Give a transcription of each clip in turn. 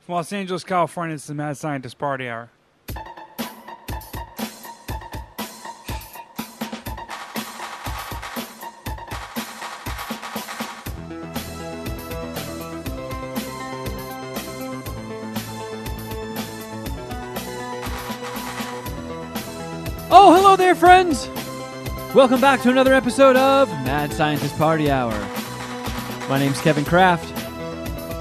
Los Angeles, California, it's the Mad Scientist Party Hour. Oh, hello there, friends! Welcome back to another episode of Mad Scientist Party Hour. My name's Kevin Kraft,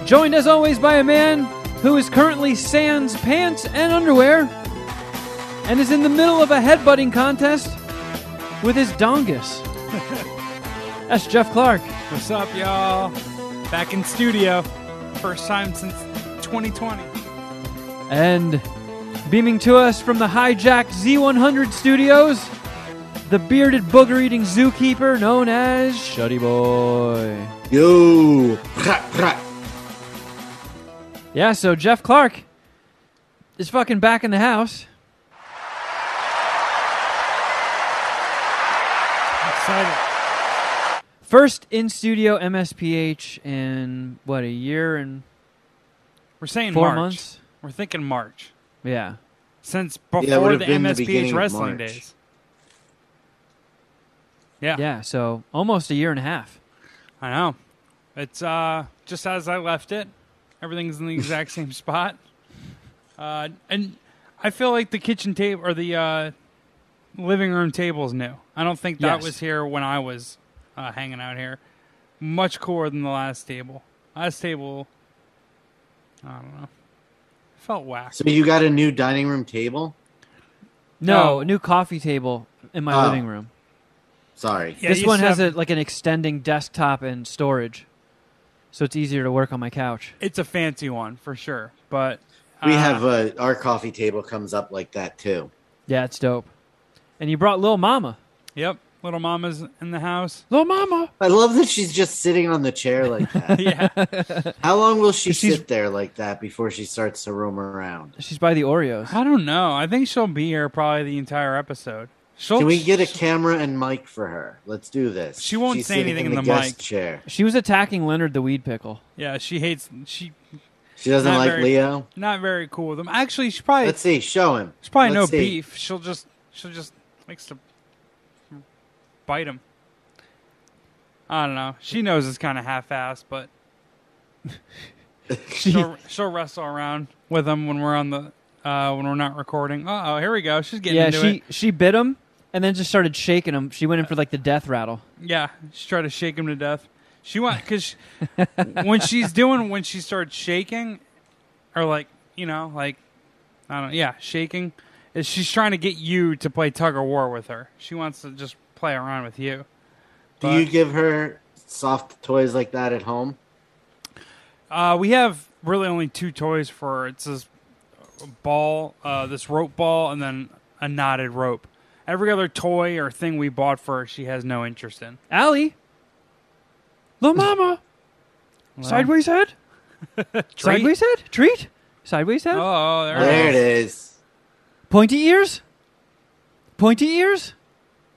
joined as always by a man who is currently sans pants and underwear and is in the middle of a headbutting contest with his dongus. That's Jeff Clark. What's up, y'all? Back in studio. First time since 2020. And beaming to us from the hijacked Z100 studios, the bearded booger-eating zookeeper known as Shuddy Boy. Yo! Yeah, so Jeff Clark is fucking back in the house. Excited. First in-studio MSPH in, what, a year and We're saying 4 March. months? We're thinking March. Yeah. Since it before would've the been the MSPH beginning of wrestling March. days. Yeah. Yeah, so almost a year and a half. I know. It's just as I left it. Everything's in the exact same spot. And I feel like the kitchen table or the living room table is new. I don't think that Yes. was here when I was hanging out here. Much cooler than the last table. Last table, I don't know. Felt whack. So you got a new dining room table? No, No. a new coffee table in my Oh. living room. Sorry. Yeah, This you one used to has have- like an extending desktop and storage, so it's easier to work on my couch. It's a fancy one for sure, but We have our coffee table comes up like that too. Yeah, it's dope. And you brought Lil Mama. Yep, little mama's in the house. Lil Mama! I love that she's just sitting on the chair like that. Yeah, How long will she She's- sit there like that before she starts to roam around? She's by the Oreos. I don't know. I think she'll be here probably the entire episode. Can we get a camera and mic for her? Let's do this. She won't She's say sitting anything in the guest mic. chair. She was attacking Leonard the Weed Pickle. Yeah, she hates. She She doesn't Not like very- Leo. not very cool with him. Actually, she probably Let's see. Show him. there's probably Let's no see. beef. She'll just likes to bite him. I don't know. She knows it's kind of half-assed, but she'll wrestle around with him when we're on the when we're not recording. Oh, here we go. She's getting Yeah, into it. she bit him and then just started shaking him. She went in for like the death rattle. Yeah, she tried to shake him to death. She went because when she starts shaking, or like I don't know, yeah, shaking. Is she's trying to get you to play tug of war with her. She wants to just play around with you. Do you give her soft toys like that at home? We have really only 2 toys for her. It's this ball, this rope ball, and then a knotted rope. Every other toy or thing we bought for her, she has no interest in. Allie? Lil Mama? Well, Sideways head? Sideways head? Treat? Sideways head? Oh, there, There it it is. is. Pointy ears? Pointy ears?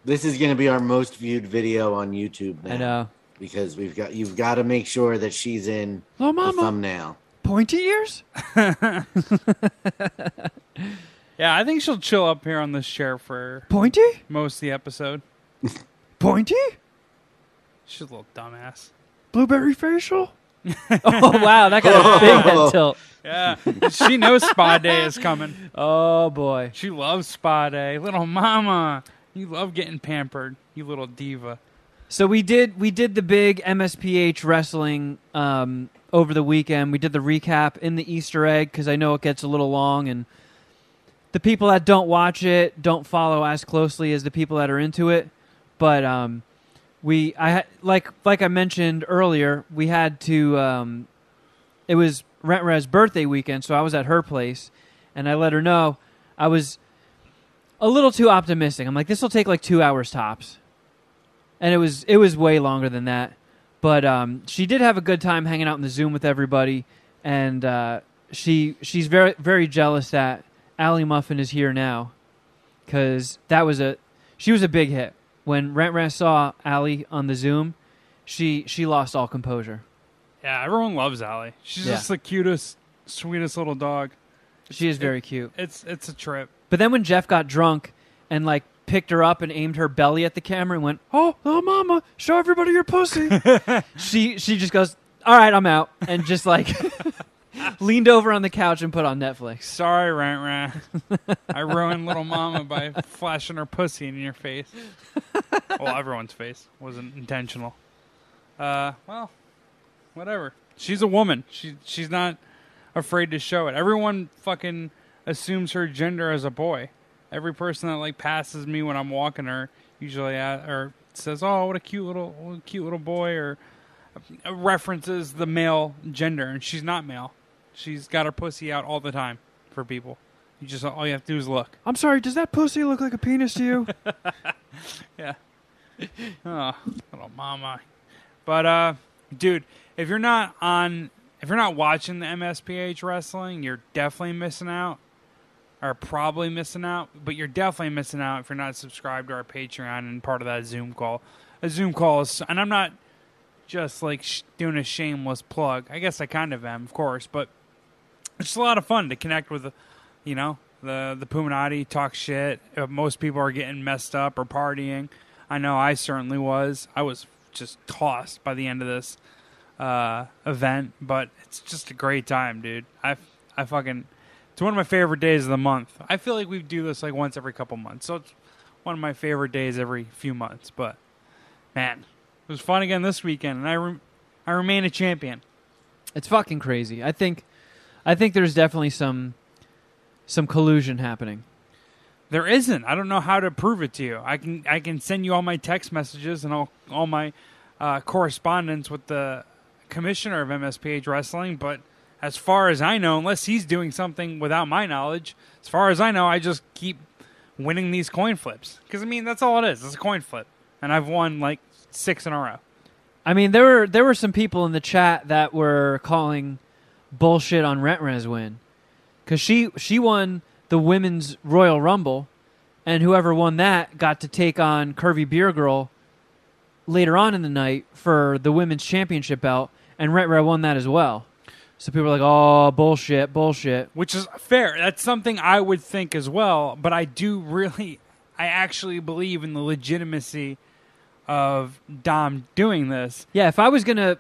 This is going to be our most viewed video on YouTube now. I know. Because you've got to make sure that she's in Lil the Mama? thumbnail. Pointy ears? Yeah, I think she'll chill up here on this chair for Pointy? most of the episode. Pointy? She's a little dumbass. Blueberry facial? Oh, wow. That got a big head tilt. Yeah, she knows Spa Day is coming. Oh, boy. She loves Spa Day. Little mama, you love getting pampered, you little diva. So we did the big MSPH wrestling over the weekend. We did the recap in the Easter egg because I know it gets a little long, and the people that don't watch it don't follow as closely as the people that are into it. But like I mentioned earlier, we had to. It was Rent-Rez's birthday weekend, so I was at her place, and I let her know I was a little too optimistic. I'm like, this will take like 2 hours tops. And it was way longer than that. But she did have a good time hanging out in the Zoom with everybody. And she's very, very jealous that Allie Muffin is here now. Because she was a big hit. When Rent-Rez saw Allie on the Zoom, she lost all composure. Yeah, everyone loves Allie. She's Yeah. just the cutest Sweetest little dog. She is very cute. It's a trip. But then when Jeff got drunk and like picked her up and aimed her belly at the camera and went, "Oh, little mama, show everybody your pussy." she just goes, "All right, I'm out," and just like leaned over on the couch and put on Netflix. Sorry, Rant Rant. I ruined little mama by flashing her pussy in your face. Well, everyone's face. Wasn't intentional. Well, whatever. She's a woman. She's not afraid to show it. Everyone fucking assumes her gender as a boy. Every person that like passes me when I'm walking her usually or says, "Oh, what a cute little boy," or references the male gender, and she's not male. She's got her pussy out all the time for people. All you have to do is look. I'm sorry, does that pussy look like a penis to you? Yeah. Oh, little mama. But dude, if you're not watching the MSPH wrestling, you're definitely missing out. Or probably missing out, but you're definitely missing out if you're not subscribed to our Patreon and part of that Zoom call. A Zoom call is, and I'm not just like doing a shameless plug. I guess I kind of am, of course, but it's just a lot of fun to connect with, the Puminati, talk shit. Most people are getting messed up or partying. I know I certainly was. I was just tossed by the end of this event, but it's just a great time, dude. It's one of my favorite days of the month. I feel like we do this like once every couple months, so it's one of my favorite days every few months. But man, it was fun again this weekend, and I remain a champion. It's fucking crazy. I think there's definitely some collusion happening. There isn't. I don't know how to prove it to you. I can send you all my text messages and all my correspondence with the commissioner of MSPH Wrestling, but as far as I know, unless he's doing something without my knowledge, as far as I know, I just keep winning these coin flips. Because, I mean, that's all it is. It's a coin flip. And I've won, like, 6 in a row. I mean, there were some people in the chat that were calling bullshit on Rent-Rez win. Because she won the Women's Royal Rumble, and whoever won that got to take on Curvy Beer Girl later on in the night for the Women's Championship belt, and Rent-Rez won that as well. So people are like, "Oh, bullshit." Which is fair. That's something I would think as well. But I actually believe in the legitimacy of Dom doing this. Yeah, if I was going to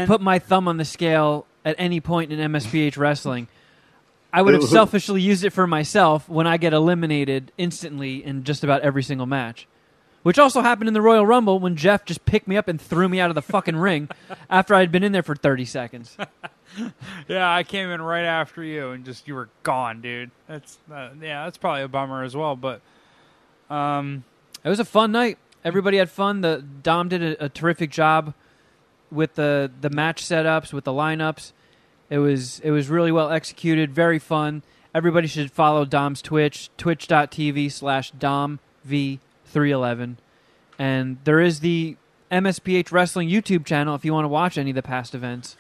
put my thumb on the scale at any point in MSPH wrestling, I would have selfishly used it for myself when I get eliminated instantly in just about every single match. Which also happened in the Royal Rumble when Jeff just picked me up and threw me out of the fucking ring after I'd been in there for 30 seconds. Yeah, I came in right after you and you were gone, dude. That's probably a bummer as well, but it was a fun night. Everybody had fun. The Dom did a terrific job with the match setups, with the lineups. It was really well executed, very fun. Everybody should follow Dom's Twitch, twitch.tv/DomV311. And there is the MSPH Wrestling YouTube channel if you want to watch any of the past events.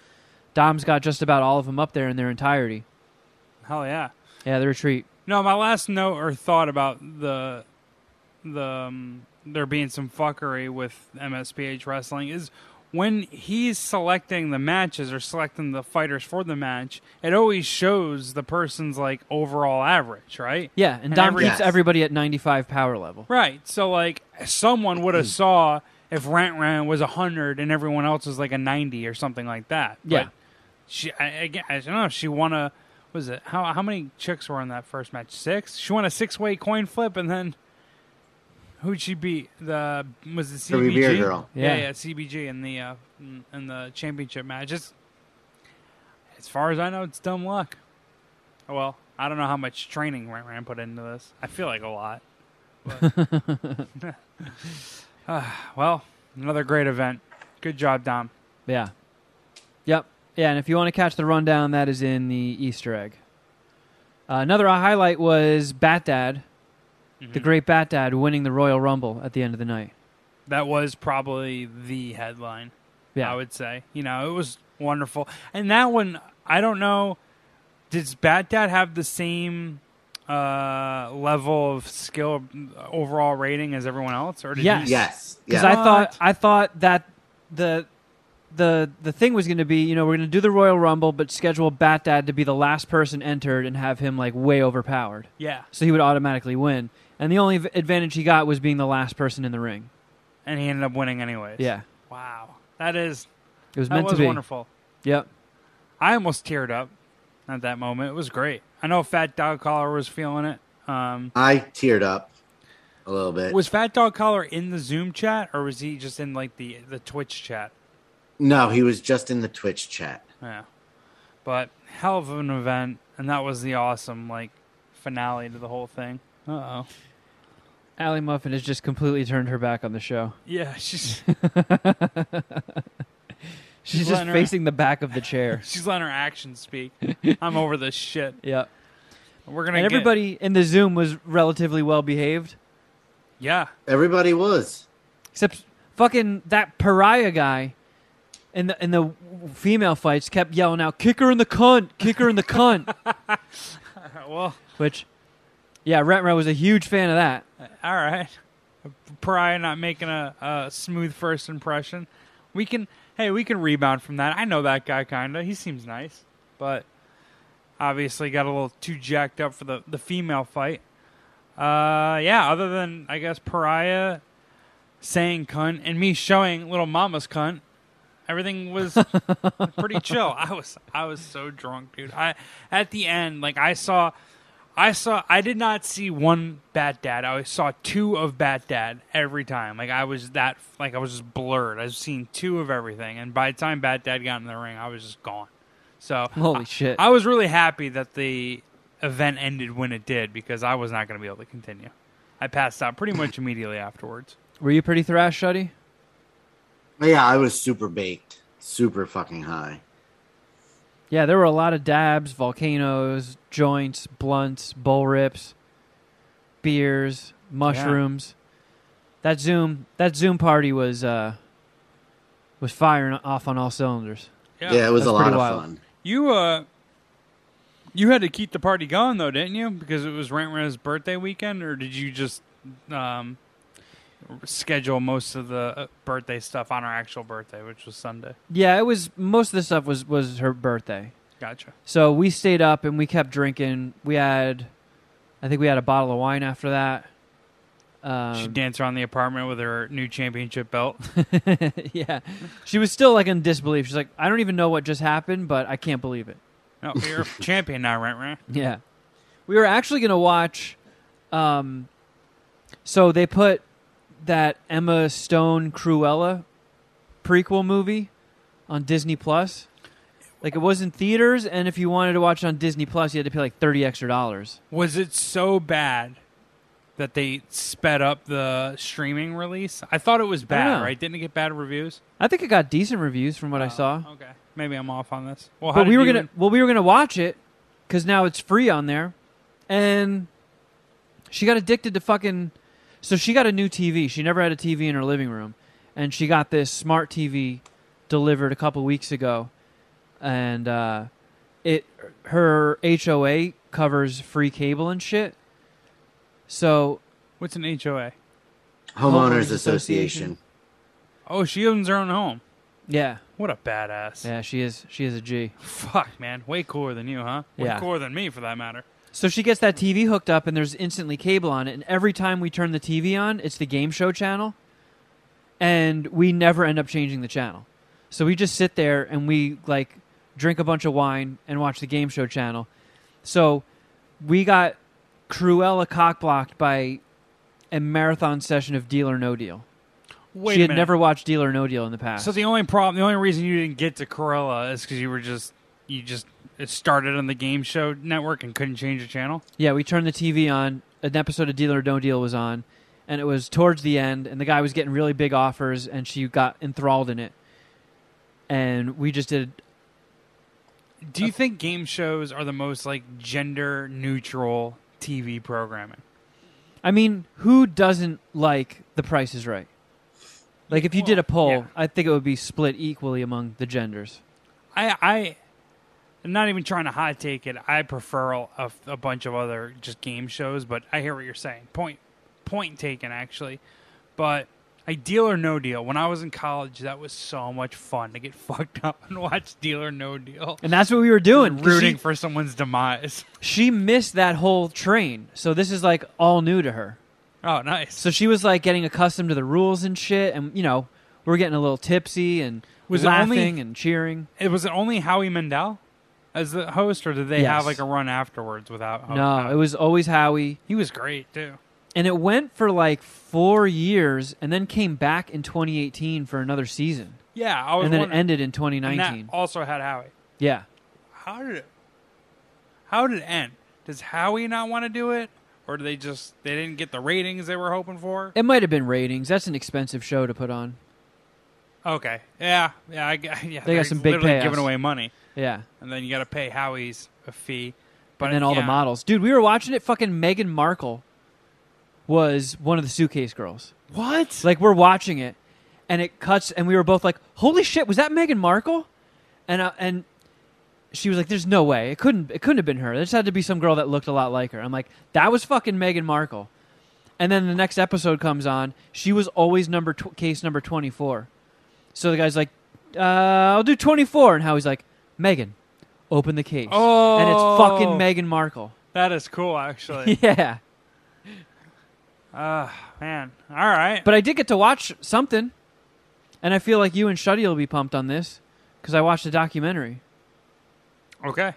Dom's got just about all of them up there in their entirety. Hell yeah. Yeah, they're a treat. No, my last note or thought about the there being some fuckery with MSPH Wrestling is when he's selecting the matches or selecting the fighters for the match, it always shows the person's like overall average, right? Yeah, and Dom keeps everybody at 95 power level. Right. So like someone would have saw if Rant was 100 and everyone else was like a 90 or something like that. Yeah. But I don't know. She won a. Was it how many chicks were in that first match? 6. She won a 6-way coin flip, and then who'd she beat? Was it CBG? Beer Girl. Yeah, CBG in the championship match. As far as I know, it's dumb luck. Well, I don't know how much training Rant put into this. I feel like a lot. But well, another great event. Good job, Dom. Yeah. Yep. Yeah, and if you want to catch the rundown, that is in the Easter egg. Another highlight was Bat Dad, the great Bat Dad, winning the Royal Rumble at the end of the night. That was probably the headline, I would say. You know, it was wonderful. And that one, I don't know, does Bat Dad have the same level of skill overall rating as everyone else? Or did Yes. Because I thought that the thing was going to be, we're going to do the Royal Rumble, but schedule Bat Dad to be the last person entered and have him like way overpowered, Yeah. so he would automatically win. And the only advantage he got was being the last person in the ring. And he ended up winning anyways. Yeah, Wow. That was meant to be. wonderful. Yep. I almost teared up at that moment. It was great. I know Fat Dog Collar was feeling it. I teared up a little bit. Was Fat Dog Collar in the Zoom chat, or was he just in like the Twitch chat? No, he was just in the Twitch chat. Yeah. But hell of an event, and that was the awesome like finale to the whole thing. Uh-oh. Allie Muffin has just completely turned her back on the show. Yeah, she's She's just letting her- facing the back of the chair. she's letting her actions speak. I'm over this shit. Yep. We're gonna And everybody in the Zoom was relatively well behaved, Yeah. Everybody was. except fucking that pariah guy in the female fights kept yelling out, "Kick her in the cunt! Kick her in the cunt!" Well, Which, yeah, Rentro was a huge fan of that. all right. Pariah not making a smooth first impression. We can rebound from that. I know that guy kinda. He seems nice, but obviously got a little too jacked up for the female fight. Yeah. Other than I guess Pariah saying cunt and me showing little mama's cunt, everything was pretty chill. I was so drunk, dude. At the end, like I did not see one Bat Dad. I saw two of Bat Dad every time. I was just blurred. I was seeing two of everything, and by the time Bat Dad got in the ring, I was just gone. So Holy shit. I was really happy that the event ended when it did because I was not going to be able to continue. I passed out pretty much immediately afterwards. Were you pretty thrash, Shuddy? Yeah, I was super baked. Super fucking high. Yeah, there were a lot of dabs, volcanoes, joints, blunts, bull rips, beers, mushrooms. That Zoom party was firing off on all cylinders. Yeah, it was That's a lot pretty of wild. fun. You had to keep the party going though, didn't you? Because it was Rant's birthday weekend, or did you just schedule most of the birthday stuff on our actual birthday, which was Sunday? Yeah, it was most of the stuff was her birthday. Gotcha. So we stayed up and we kept drinking. I think we had a bottle of wine after that. She danced around the apartment with her new championship belt. Yeah. She was still like in disbelief. She's like, I don't even know what just happened, but I can't believe it. No, you're a champion now, Rant. Yeah. We were actually going to watch, so they put that Emma Stone Cruella prequel movie on Disney Plus. Like, it was in theaters, and if you wanted to watch it on Disney Plus, you had to pay like $30 extra. Was it so bad that they sped up the streaming release? I thought it was I don't bad, know. right? Didn't it get bad reviews? I think it got decent reviews from what I saw. Okay, maybe I'm off on this. Well, But we were gonna watch it because now it's free on there, and she got addicted to fucking. So she got a new TV. She never had a TV in her living room, and she got this smart TV delivered a couple weeks ago, and her HOA covers free cable and shit. So What's an HOA? Homeowners Association. Oh, she owns her own home. yeah, What a badass. yeah, she is a G. Fuck, man. Way cooler than you, huh? Way Yeah. cooler than me, for that matter. So she gets that TV hooked up, and there's instantly cable on it. And every time we turn the TV on, it's the game show channel, and we never end up changing the channel. So we just sit there and we like drink a bunch of wine and watch the game show channel. So we got Cruella cockblocked by a marathon session of Deal or No Deal. Wait She a had minute. never watched Deal or No Deal in the past. So the only reason you didn't get to Cruella is because it started on the game show network and couldn't change the channel. Yeah, we turned the TV on. An episode of Deal or No Deal was on, and it was towards the end, and the guy was getting really big offers, and she got enthralled in it. And we just did. Do you think game shows are the most like gender neutral TV programming? I mean, who doesn't like The Price is Right? Like, if you did a poll, yeah. I think it would be split equally among the genders. I'm not even trying to hot take it. I prefer a bunch of other just game shows, but I hear what you're saying. Point taken, actually. But Like Deal or No Deal. When I was in college, that was so much fun to get fucked up and watch Deal or No Deal. And that's what we were doing. 'cause Rooting for someone's demise. she missed that whole train. So this is like all new to her. Oh, nice. So she was like getting accustomed to the rules and shit. And, you know, we're getting a little tipsy and Was it laughing only- and cheering. Was it only Howie Mandel as the host, or did they Yes. have like a run afterwards without Howie? No, it was always Howie. He was great, too. And it went for like 4 years and then came back in 2018 for another season. Yeah, I was And then it wondering- ended in and 2019. that also had Howie. Yeah. How did it end? Does Howie not want to do it? Or they didn't get the ratings they were hoping for? It might have been ratings. That's an expensive show to put on. Okay. Yeah. They got they're some big literally payouts. giving away money. Yeah. And then you got to pay Howie's a fee. But And then all the yeah. models. Dude, we were watching it. Fucking Meghan Markle was one of the suitcase girls. What? Like, we're watching it, and it cuts, and we were both like, holy shit, was that Meghan Markle? And she was like, there's no way. It couldn't have been her. There just had to be some girl that looked a lot like her. I'm like, that was fucking Meghan Markle. And then the next episode comes on. She was always case number 24. So the guy's like, I'll do 24. And Howie's like, Meghan, open the case. Oh. And it's fucking Meghan Markle. That is cool, actually. Yeah. Man. All right. But I did get to watch something. And I feel like you and Shuddy will be pumped on this because I watched a documentary. Okay.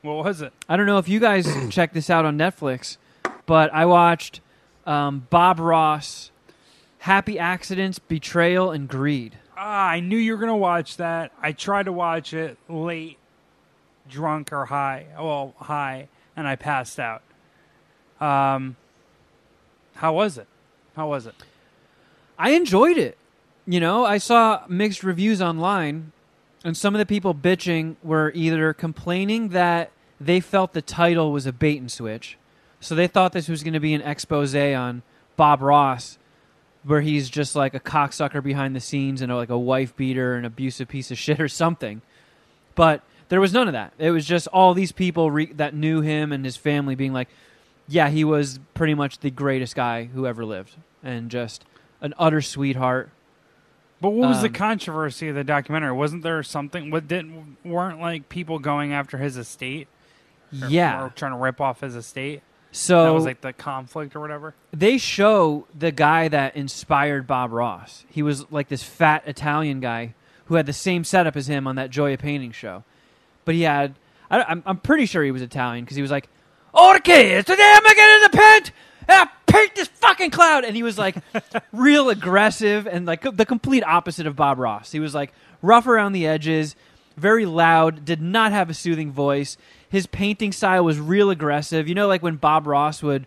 What was it? I don't know if you guys checked this out on Netflix, but I watched Bob Ross, Happy Accidents, Betrayal, and Greed. I knew you were going to watch that. I tried to watch it late, drunk or high. Well, high, and I passed out. How was it? I enjoyed it. You know, I saw mixed reviews online, and some of the people bitching were either complaining that they felt the title was a bait and switch. So they thought this was going to be an expose on Bob Ross, where he's just like a cocksucker behind the scenes and like a wife beater, an abusive piece of shit or something. But there was none of that. It was just all these people that knew him and his family being like, yeah, he was pretty much the greatest guy who ever lived and just an utter sweetheart. But what was the controversy of the documentary? Wasn't there something? Weren't like people going after his estate? Yeah. Or trying to rip off his estate? So That was like the conflict or whatever? they show the guy that inspired Bob Ross. He was like this fat Italian guy who had the same setup as him on that Joya Painting show. But he had, I'm pretty sure he was Italian because he was like, okay, today I'm going to get in the paint and paint this fucking cloud. And he was like real aggressive and like the complete opposite of Bob Ross. He was like rough around the edges, very loud, did not have a soothing voice. His painting style was real aggressive. You know, like when Bob Ross would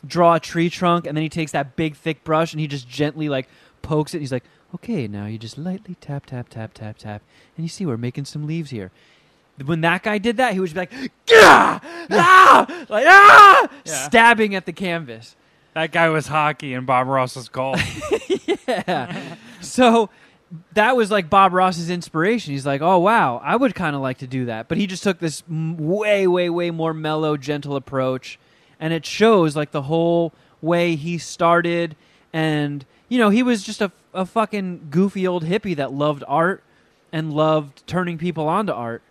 draw a tree trunk and then he takes that big, thick brush and he just gently like pokes it. And he's like, okay, now you just lightly tap, tap, tap, tap, tap. And you see we're making some leaves here. When that guy did that, he would be like, "Gah! Ah!" Like, ah! Yeah. Stabbing at the canvas. That guy was hockey and Bob Ross was golf. Yeah. So that was like Bob Ross's inspiration. He's like, oh, wow, I would kind of like to do that. But he just took this way, way, way more mellow, gentle approach. And it shows like the whole way he started. And, you know, he was just a fucking goofy old hippie that loved art and loved turning people onto art.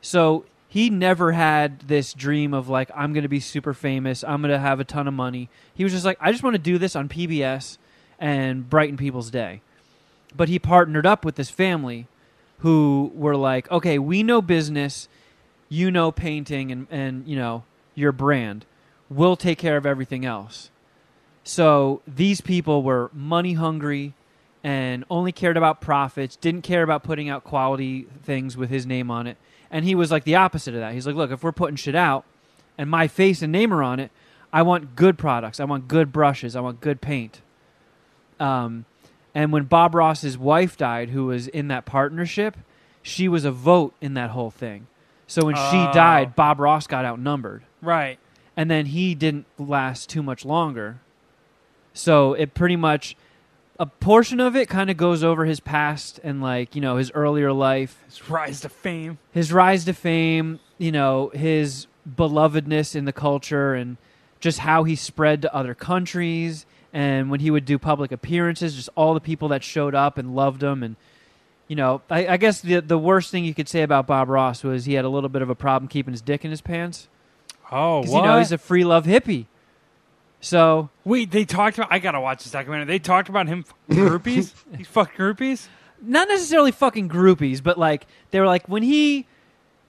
So he never had this dream of like, I'm going to be super famous. I'm going to have a ton of money. He was just like, I just want to do this on PBS and brighten people's day. But he partnered up with this family who were like, okay, we know business, you know painting and you know, your brand. We'll take care of everything else. So these people were money hungry and only cared about profits, didn't care about putting out quality things with his name on it. And he was like the opposite of that. He's like, look, if we're putting shit out and my face and name are on it, I want good products. I want good brushes. I want good paint. And when Bob Ross's wife died, who was in that partnership, she was a vote in that whole thing. So when she died, Bob Ross got outnumbered. Right. And then he didn't last too much longer. So it pretty much, a portion of it kind of goes over his past and like, you know, his earlier life. His rise to fame. His rise to fame, you know, his belovedness in the culture and just how he spread to other countries And when he would do public appearances, just all the people that showed up and loved him. And, you know, I guess the worst thing you could say about Bob Ross was he had a little bit of a problem keeping his dick in his pants. Oh, what? Because, you know, he's a free love hippie. So... Wait, they talked about... I gotta watch this documentary. They talked about him fucking groupies? He fucked groupies? Not necessarily fucking groupies, but, like, they were like, when he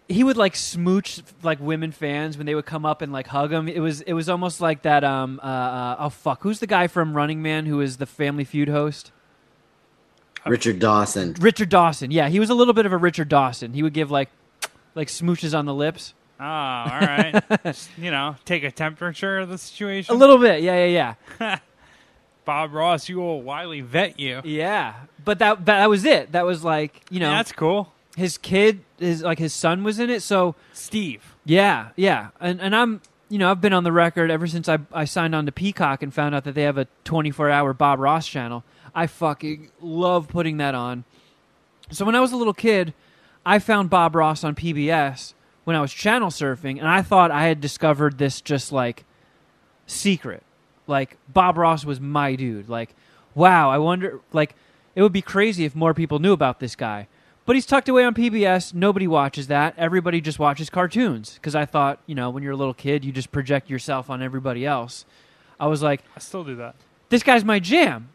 would, like, smooch, like, women fans when they would come up and, like, hug him. It was almost like that, oh, fuck. Who's the guy from Running Man who is the Family Feud host? Richard Dawson. Richard Dawson. Yeah, he was a little bit of a Richard Dawson. He would give, like smooches on the lips. Oh, all right. Just, you know, take a temperature of the situation. A little bit. Yeah. Bob Ross, you old wily vet, you. Yeah. But that was it. That was, like, you know. Yeah, that's cool. His kid, his son was in it, so... Steve. Yeah. And I'm, you know, I've been on the record ever since I signed on to Peacock and found out that they have a 24-hour Bob Ross channel. I fucking love putting that on. So when I was a little kid, I found Bob Ross on PBS when I was channel surfing, and I thought I had discovered this just, like, secret. Like, Bob Ross was my dude. Like, wow, I wonder, like, it would be crazy if more people knew about this guy. But he's tucked away on PBS. Nobody watches that. Everybody just watches cartoons. Because I thought, you know, when you're a little kid, you just project yourself on everybody else. I was like... I still do that. This guy's my jam.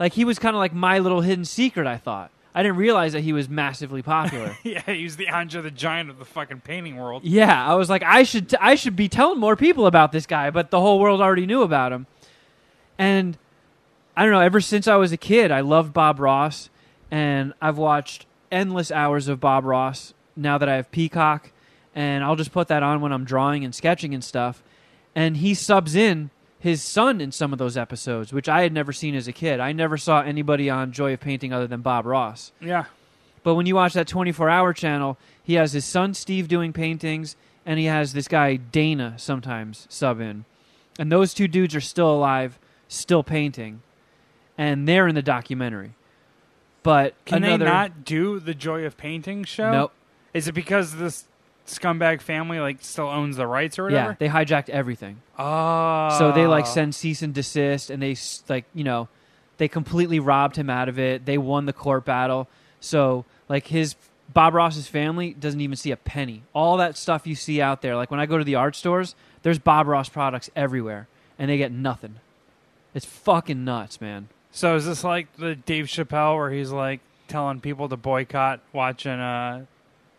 Like, he was kind of like my little hidden secret, I thought. I didn't realize that he was massively popular. Yeah, he was the Andre the Giant of the fucking painting world. Yeah, I was like, I should be telling more people about this guy, but the whole world already knew about him. And, I don't know, ever since I was a kid, I loved Bob Ross. And I've watched... endless hours of Bob Ross now that I have Peacock, and I'll just put that on when I'm drawing and sketching and stuff. And he subs in his son in some of those episodes, which I had never seen as a kid. I never saw anybody on Joy of Painting other than Bob Ross. Yeah. But when you watch that 24-hour channel, he has his son Steve doing paintings, and he has this guy Dana sometimes sub in. And those two dudes are still alive, still painting, and they're in the documentary. But Can they not do the Joy of Painting show? Nope. Is it because this scumbag family like still owns the rights or whatever? Yeah, they hijacked everything. Oh. So they like send cease and desist, and they like, you know, they completely robbed him out of it. They won the court battle. So like Bob Ross's family doesn't even see a penny. All that stuff you see out there, like when I go to the art stores, there's Bob Ross products everywhere, and they get nothing. It's fucking nuts, man. So is this like the Dave Chappelle where he's like telling people to boycott watching the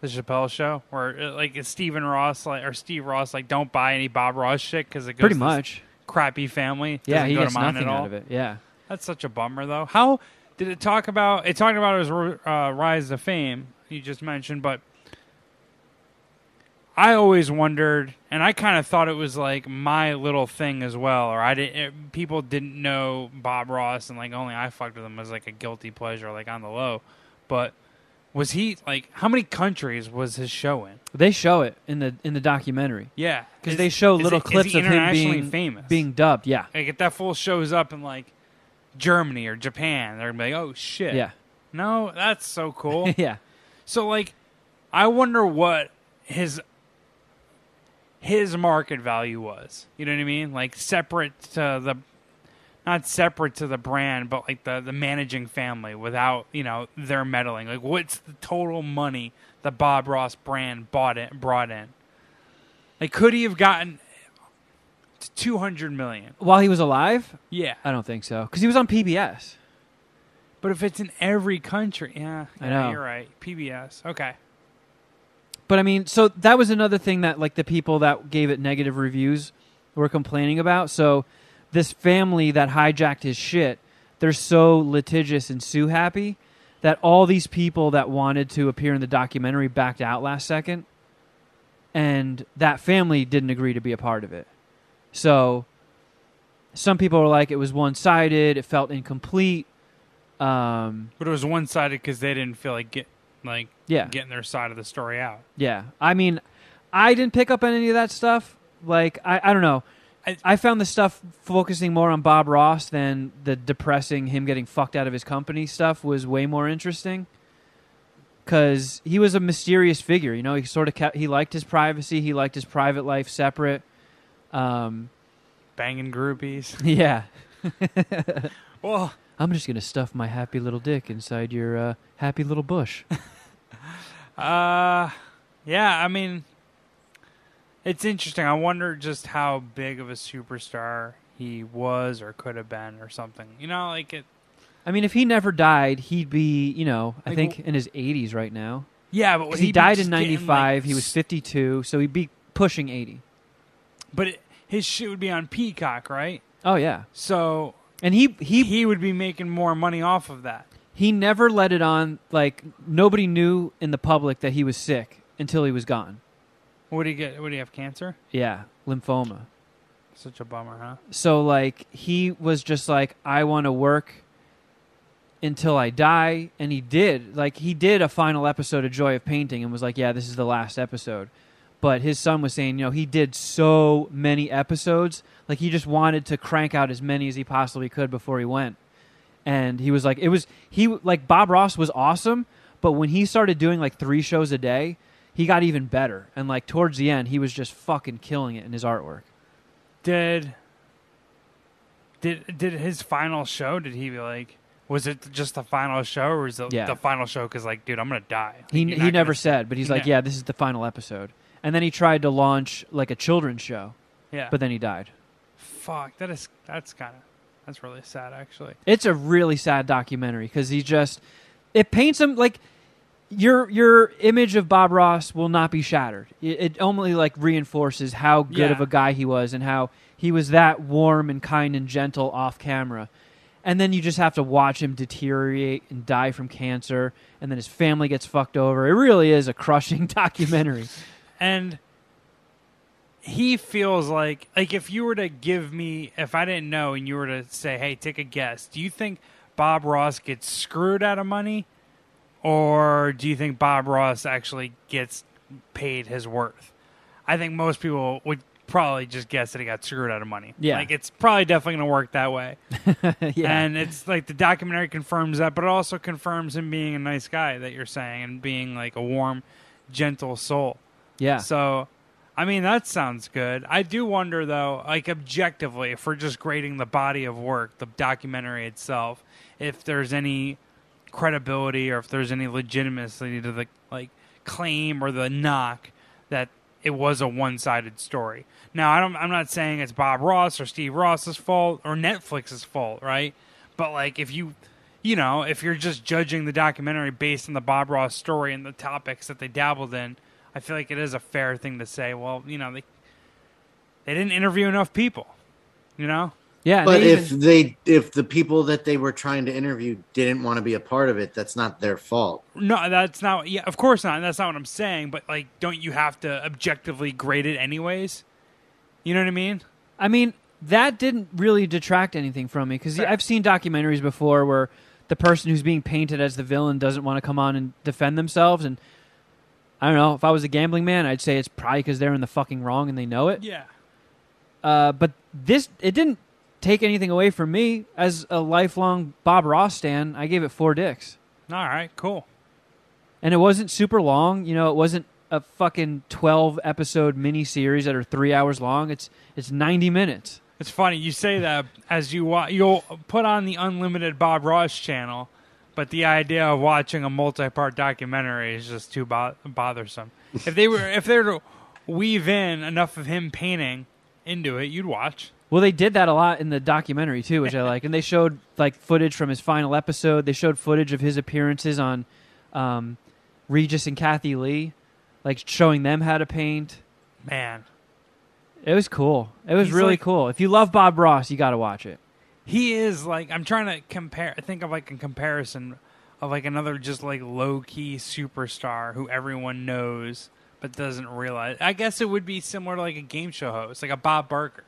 Chappelle show, where like is Steve Ross like don't buy any Bob Ross shit because it goes pretty to much this crappy family. Yeah, Doesn't he go gets to mine nothing at all. out of it. Yeah, that's such a bummer though. How did it talk about? It talked about his rise to fame. You just mentioned, but I always wondered, and I kind of thought it was like my little thing as well, or people didn't know Bob Ross, and like only I fucked with him as like a guilty pleasure, like on the low. But was he like how many countries was his show in? they show it in the documentary. Yeah, Because they show little clips of him internationally famous. being dubbed. Yeah, Like if that fool shows up in like Germany or Japan, they're gonna be like, oh shit, yeah, no, that's so cool. yeah. So like, I wonder what his market value was. You know what I mean? Like not separate to the brand, but like the managing family without, you know, their meddling. Like what's the total money the Bob Ross brand brought in? Like could he have gotten $200 million? While he was alive, Yeah. I don't think so, because he was on PBS. But if it's in every country, yeah, I know. You're right. PBS. Okay. But I mean, so that was another thing that like the people that gave it negative reviews were complaining about. So this family that hijacked his shit, they're so litigious and sue happy that all these people that wanted to appear in the documentary backed out last second, and that family didn't agree to be a part of it. So some people were like, it was one-sided, it felt incomplete. But it was one-sided because they didn't feel like Yeah. getting their side of the story out. Yeah. I mean, I didn't pick up on any of that stuff. Like, I don't know. I found the stuff focusing more on Bob Ross than the depressing him getting fucked out of his company stuff was way more interesting. Because he was a mysterious figure. You know, he sort of he liked his privacy. He liked his private life separate. Banging groupies. Yeah. Well, I'm just gonna stuff my happy little dick inside your happy little bush. yeah, I mean, it's interesting. I wonder just how big of a superstar he was or could have been or something. You know, like it. I mean, if he never died, he'd be, I Like, think in his 80s right now. Yeah, but 'Cause he'd he be died just in getting, 95. like, He was 52, so he'd be pushing 80. But his shit would be on Peacock, right? Oh yeah, So and he he would be making more money off of that. he never let it on. Like nobody knew in the public that he was sick until he was gone. What did he get? What did he have? Cancer? Yeah, lymphoma. Such a bummer, huh? So like he was just like, I want to work until I die, and he did. Like he did a final episode of Joy of Painting and was like, yeah, this is the last episode. But his son was saying, he did so many episodes, like he just wanted to crank out as many as he possibly could before he went. And he was like, Bob Ross was awesome, but when he started doing like 3 shows a day, he got even better. And like towards the end, he was just fucking killing it in his artwork. Did his final show? Did he like? Was it just the final show, or was it Yeah. the final show? Because like, dude, I'm gonna die. Like, He you're not never gonna- said, but he's like, Yeah. yeah, this is the final episode. And then he tried to launch like a children's show, Yeah, but then he died. fuck, that's really sad, actually. It's a really sad documentary because it paints him like your image of Bob Ross will not be shattered. It only like reinforces how good of Yeah. a guy he was and how he was that warm and kind and gentle off camera. And then you just have to watch him deteriorate and die from cancer, and then his family gets fucked over. It really is a crushing documentary. And he feels like if you were to give me, if I didn't know and you were to say, hey, take a guess, do you think Bob Ross gets screwed out of money, or do you think Bob Ross actually gets paid his worth? I think most people would probably just guess that he got screwed out of money. Yeah. Like it's probably definitely going to work that way. Yeah. And it's like the documentary confirms that, but it also confirms him being a nice guy that you're saying and being like a warm, gentle soul. Yeah. So, I mean, that sounds good. I do wonder, though, like objectively, if we're just grading the body of work, the documentary itself, if there's any credibility or if there's any legitimacy to the claim or the knock that it was a one-sided story. Now, I'm not saying it's Bob Ross or Steve Ross's fault or Netflix's fault, right? But like, if if you're just judging the documentary based on the Bob Ross story and the topics that they dabbled in, I feel like it is a fair thing to say, well, they didn't interview enough people, Yeah. and But they if the people that they were trying to interview didn't want to be a part of it, that's not their fault. No, that's not. Yeah, of course not. That's not what I'm saying. But like, don't you have to objectively grade it anyways? You know what I mean? I mean, that didn't really detract anything from me because Fair. I've seen documentaries before where the person who's being painted as the villain doesn't want to come on and defend themselves. And I don't know, if I was a gambling man, I'd say it's probably because they're in the fucking wrong and they know it. Yeah. But it didn't take anything away from me as a lifelong Bob Ross stan. I gave it 4 dicks. All right. Cool. And it wasn't super long. It wasn't a fucking 12-episode miniseries that are 3 hours long. It's 90 minutes. It's funny you say that as you'll put on the unlimited Bob Ross channel, but the idea of watching a multi-part documentary is just too bothersome. If they were to weave in enough of him painting into it, you'd watch. Well, they did that a lot in the documentary too, which I like. And they showed like footage from his final episode. They showed footage of his appearances on Regis and Kathy Lee, like showing them how to paint. Man, It was cool. It was He's really like- cool. If you love Bob Ross, you got to watch it. he is like, I'm trying to think of like a comparison of like another just like low-key superstar who everyone knows but doesn't realize. I guess it would be similar to like a game show host, like a Bob Barker.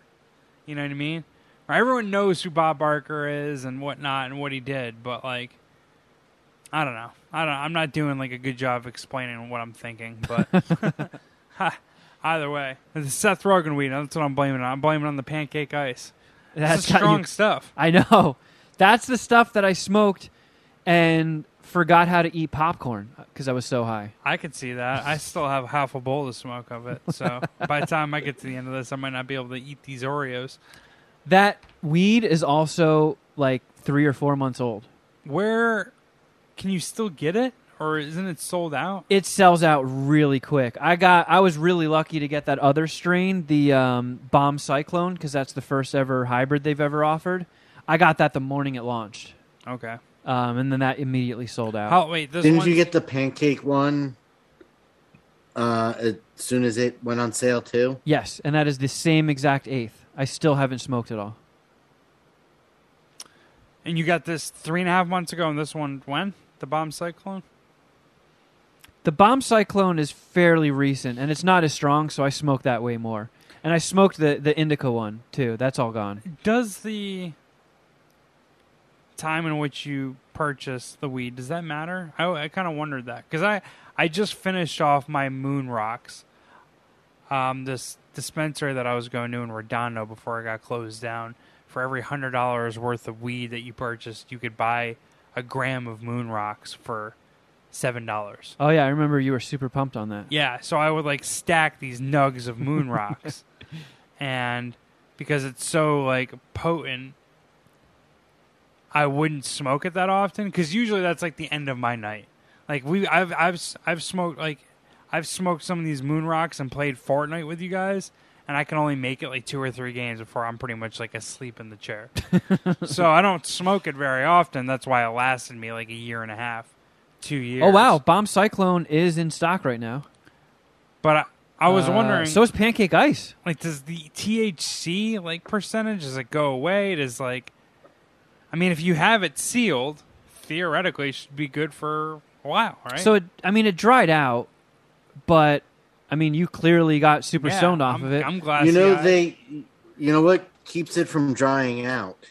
You know what I mean? Or everyone knows who Bob Barker is and whatnot and what he did, but like, I don't know. I'm not doing like a good job of explaining what I'm thinking, but either way, it's Seth Rogen weed. That's what I'm blaming it on. I'm blaming it on the pancake ice. That's got strong you- stuff. I know. That's the stuff that I smoked and forgot how to eat popcorn because I was so high. I could see that. I still have half a bowl to smoke of it. So by the time I get to the end of this, I might not be able to eat these Oreos. That weed is also like 3 or 4 months old. Where can you still get it, or isn't it sold out? It sells out really quick. I was really lucky to get that other strain, the Bomb Cyclone, because that's the first ever hybrid they've ever offered. I got that the morning it launched, Okay. and then that immediately sold out. Didn't you get the pancake one as soon as it went on sale too? Yes, and that is the same exact eighth. I still haven't smoked it all. And you got this 3.5 months ago, and this one when? The Bomb Cyclone? The Bomb Cyclone is fairly recent, and it's not as strong, so I smoked that way more. And I smoked the Indica one, too. That's all gone. Does the time in which you purchase the weed, does that matter? I kind of wondered that. Because I just finished off my Moon Rocks. This dispensary that I was going to in Redondo before I got closed down. For every $100 worth of weed that you purchased, you could buy a gram of Moon Rocks for $7. Oh, yeah, I remember you were super pumped on that. Yeah, so I would like stack these nugs of Moon Rocks. And because it's so like potent, I wouldn't smoke it that often, because usually that's like the end of my night. Like I've smoked some of these Moon Rocks and played Fortnite with you guys, and I can only make it like 2 or 3 games before I'm pretty much like asleep in the chair. So I don't smoke it very often. That's why it lasted me like a year and a half, 2 years. Oh, wow. Bomb Cyclone is in stock right now. But I was wondering. So is Pancake Ice. Like, does the THC like percentage, does it go away? Does like, I mean, if you have it sealed, theoretically, it should be good for a while, right? So it dried out, but I mean, you clearly got super stoned off of it. I'm glad. You know what keeps it from drying out?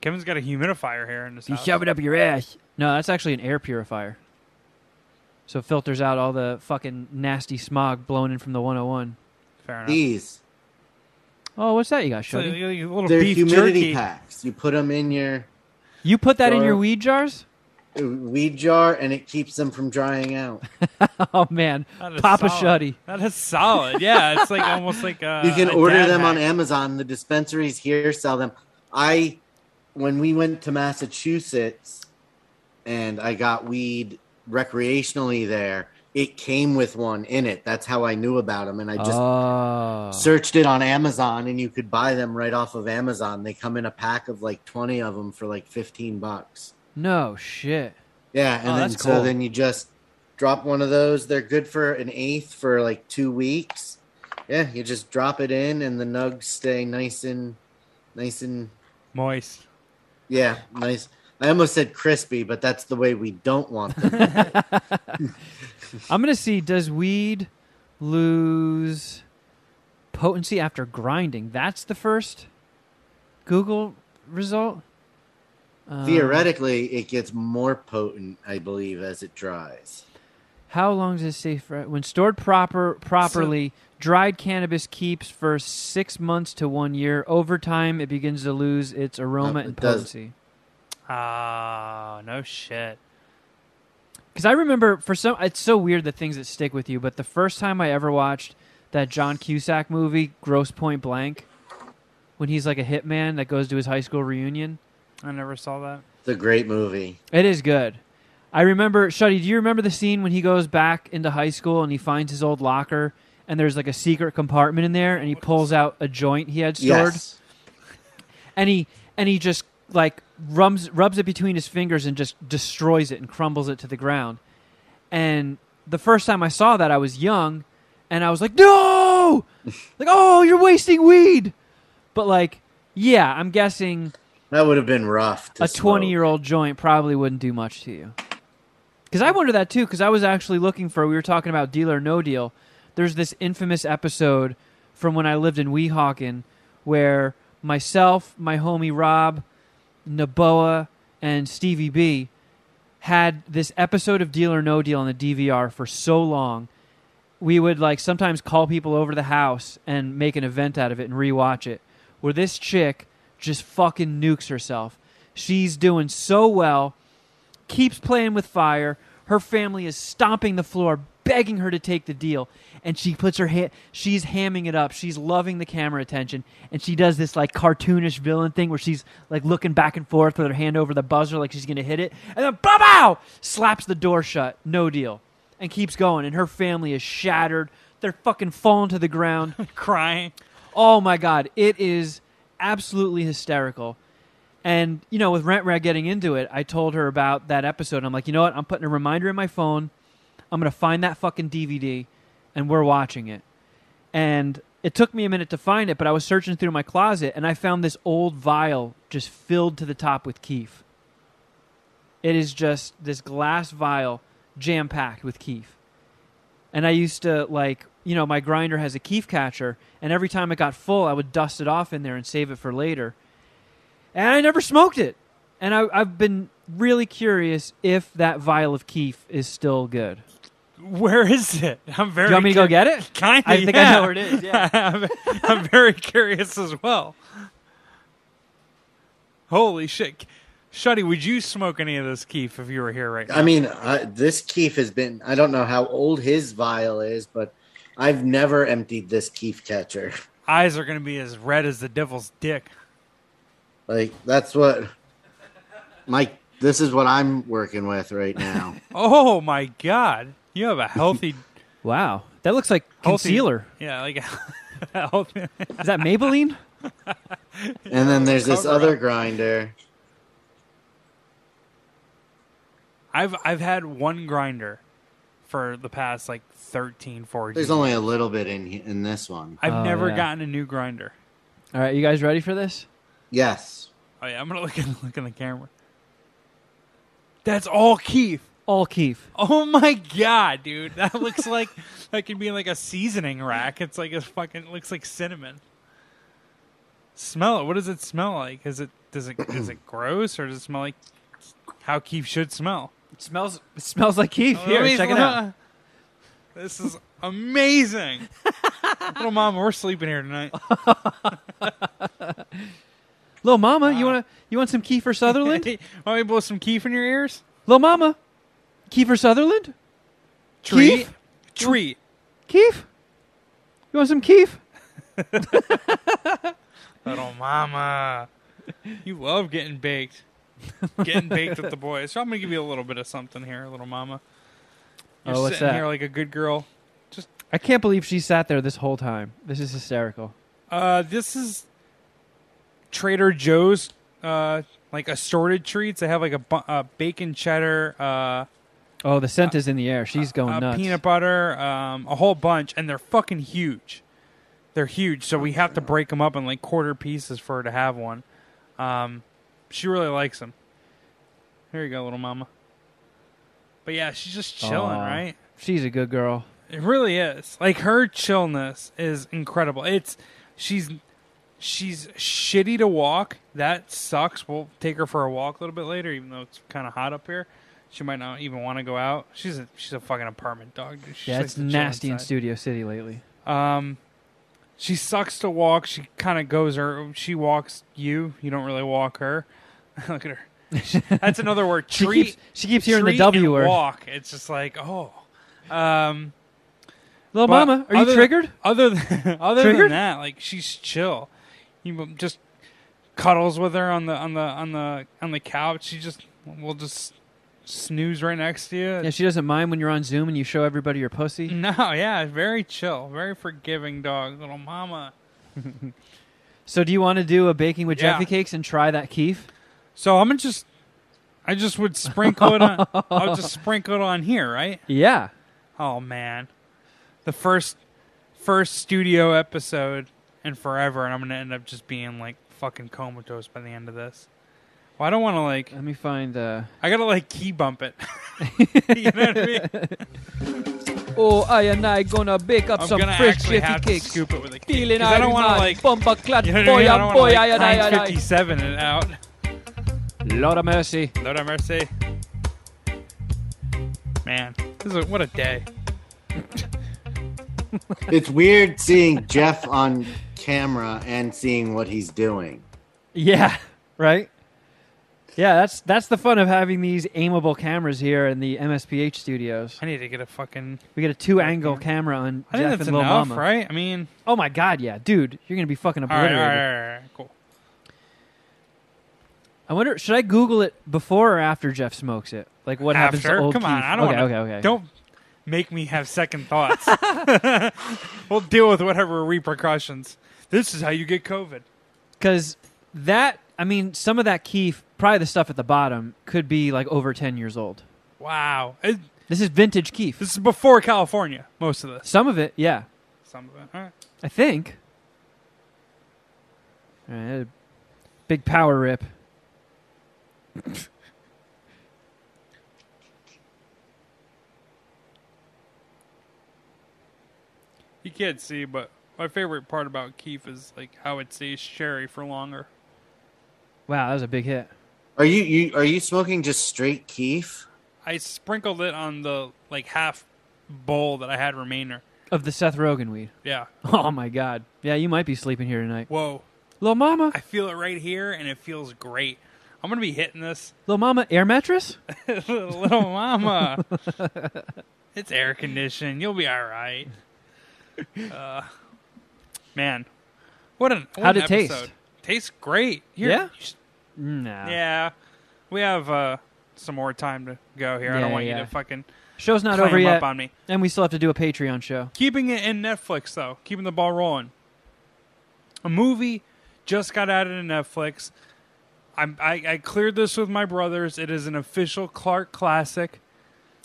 Kevin's got a humidifier here in his You house. shove it up your ass. No, that's actually an air purifier. So it filters out all the fucking nasty smog blowing in from the 101. Fair enough. These. Oh, what's that you got, So, Shuggy? a little They're beef humidity jerky. packs. You put them in your You put that in Jar. your weed jars? weed jar, and it keeps them from drying out. Oh, man. That is Papa solid. Shuddy. That is solid. Yeah, it's like almost like a. You can a order dad them on hack. Amazon. The dispensaries here sell them. When we went to Massachusetts and I got weed recreationally there, it came with one in it. That's how I knew about them. And I just searched it on Amazon, and you could buy them right off of Amazon. They come in a pack of like 20 of them for like $15. No shit. Yeah, and then that's cool. then you just drop one of those. They're good for an eighth for like 2 weeks. Yeah, you just drop it in, and the nugs stay nice and Moist. yeah, nice. I almost said crispy, but that's the way we don't want them. I'm going to see, does weed lose potency after grinding? That's the first Google result? Theoretically, it gets more potent, I believe, as it dries. How long does it stay fresh? When stored properly, dried cannabis keeps for 6 months to 1 year. Over time, it begins to lose its aroma and it does. potency. Ah, no shit. Because I remember, it's so weird the things that stick with you, but the first time I ever watched that John Cusack movie, Grosse Point Blank, when he's like a hitman that goes to his high school reunion. I never saw that. It's a great movie. It is good. I remember, Shuddy, do you remember the scene when he goes back into high school and he finds his old locker and there's like a secret compartment in there and he pulls out a joint he had stored? Yes. And he just like rubs it between his fingers and just destroys it and crumbles it to the ground. And the first time I saw that, I was young and I was like, no! Like, oh, you're wasting weed! But like, yeah, I'm guessing That would have been rough. a 20-year-old joint probably wouldn't do much to you. Because I wonder that, too, because I was actually looking we were talking about Deal or No Deal. There's this infamous episode from when I lived in Weehawken where myself, my homie Rob, Naboa, and Stevie B had this episode of Deal or No Deal on the DVR for so long. We would like sometimes call people over to the house and make an event out of it and rewatch it. Where this chick just fucking nukes herself. She's doing so well, keeps playing with fire. Her family is stomping the floor, begging her to take the deal. And she puts her she's hamming it up. She's loving the camera attention. And she does this like cartoonish villain thing where she's like looking back and forth with her hand over the buzzer like she's going to hit it. And then bow! Slaps the door shut. No deal. And keeps going. And her family is shattered. They're fucking falling to the ground. Crying. Oh my God. It is absolutely hysterical. And, you know, with Rent Rag getting into it, I told her about that episode. I'm like, you know what? I'm putting a reminder in my phone. I'm going to find that fucking DVD, and we're watching it. And it took me a minute to find it, but I was searching through my closet, and I found this old vial just filled to the top with Keef. It is just this glass vial jam-packed with Keef. And I used to, like, you know, my grinder has a Keef catcher, and every time it got full, I would dust it off in there and save it for later. And I never smoked it. And I've been really curious if that vial of Keef is still good. Where is it? I'm very. Do you want me to go get it? Kind of. I think I know where it is. Yeah. I'm very curious as well. Holy shit, Shuddy, would you smoke any of this Keef if you were here right now? I mean, this Keef has been. I don't know how old his vial is, but I've never emptied this Keef catcher. Eyes are going to be as red as the devil's dick. Like, that's what this is what I'm working with right now. Oh my God. You have a healthy. Wow. That looks like concealer. Yeah, like healthy. Is that Maybelline? And then there's this other grinder. I've had one grinder for the past like 13, 14 There's only a little bit in this one. I've never yeah. gotten a new grinder. All right, you guys ready for this? Yes. Oh yeah, I'm gonna look in the camera. That's all Keef. All Keef. Oh my God, dude! That looks like that could be like a seasoning rack. It's like it looks like cinnamon. Smell it. What does it smell like? Is it gross, or does it smell like how Keef should smell? It smells like Keef. Here, check it out. This is amazing. Little mama, we're sleeping here tonight. Little mama, you want some Kiefer Sutherland? Want me to blow some Keef in your ears? Little mama, Kiefer Sutherland? Treat. Keef? Treat. Keef? You want some Keef? Little mama. You love getting baked. Getting baked with the boys. So I'm going to give you a little bit of something here, little mama. You're what's sitting that? here like a good girl. I can't believe she sat there this whole time. This is hysterical. This is Trader Joe's, like assorted treats. They have like a bacon cheddar, Oh, the scent is in the air. She's going nuts. peanut butter, a whole bunch, and they're fucking huge. They're huge, so we have to break them up in like quarter pieces for her to have one. She really likes them. Here you go, little mama. But yeah, she's just chilling, right? She's a good girl. It really is. Like, her chillness is incredible. She's shitty to walk. That sucks. We'll take her for a walk a little bit later, even though it's kind of hot up here. She might not even want to go out. She's a fucking apartment dog. Yeah, it's nasty in Studio City lately. She sucks to walk. She kind of goes she walks you. You don't really walk her. Look at her. That's another word. Treat. She keeps hearing the treat W and word. Walk. It's just like, oh. Little mama, are you triggered? Other than that, like, she's chill. You just cuddles with her on the couch. We'll just snooze right next to you. Yeah, she doesn't mind when you're on Zoom and you show everybody your pussy. No, yeah, very chill, very forgiving dog, little mama. So, do you want to do a baking with Yeah. Jeffy cakes and try that Keef? So I just would sprinkle it on. I'll just sprinkle it on here, right? Yeah. Oh man, the first studio episode in forever, and I'm gonna end up just being like fucking comatose by the end of this. Well, I don't want to like. Let me find. I gotta like key bump it. You know what I mean? Oh, I and I gonna bake up I'm some gonna fresh actually Jeffy have cakes. to scoop it with a key. Feeling I don't want to like. bumper clat, You know what I mean? I don't boy, want to like I. 957 it out. Lord of mercy. Lord have mercy. Man, what a day. It's weird seeing Jeff on camera and seeing what he's doing. Yeah, right? Yeah, that's the fun of having these aimable cameras here in the MSPH studios. I need to get a fucking. We get a 2-angle camera on I think Jeff that's and Lil enough, Mama. right? I mean, Oh my god, yeah, dude, you're gonna be fucking all right, obliterated. cool. I wonder, should I Google it before or after Jeff smokes it? Like what happens to After? old Come on, Keith? I don't okay, wanna- okay. Don't make me have second thoughts. We'll deal with whatever repercussions. This is how you get COVID. Because that, I mean, some of that Keef, probably the stuff at the bottom, could be like over 10 years old. Wow. This is vintage Keef. This is before California, most of this. Some of it, yeah, Some of it. All right. I think. All right, big power rip. You can't see, but my favorite part about Keef is like how it stays cherry for longer. Wow, that was a big hit. Are you smoking just straight Keef? I sprinkled it on the like half bowl that I had remainder. Of the Seth Rogen weed. Yeah. Oh my god. Yeah, you might be sleeping here tonight. Whoa. Lil Mama. I feel it right here, and it feels great. I'm gonna be hitting this. Lil Mama air mattress? Little mama. It's air conditioned. You'll be all right. Man, what an How'd it episode. taste? Tastes great. Here, Yeah? you should- Nah. yeah. We have some more time to go here. I don't Yeah, want you yeah. to fucking Show's not clam over yet. up on me. And we still have to do a Patreon show. Keeping it in Netflix though, keeping the ball rolling. A movie just got added to Netflix. I cleared this with my brothers. It is an official Clark classic,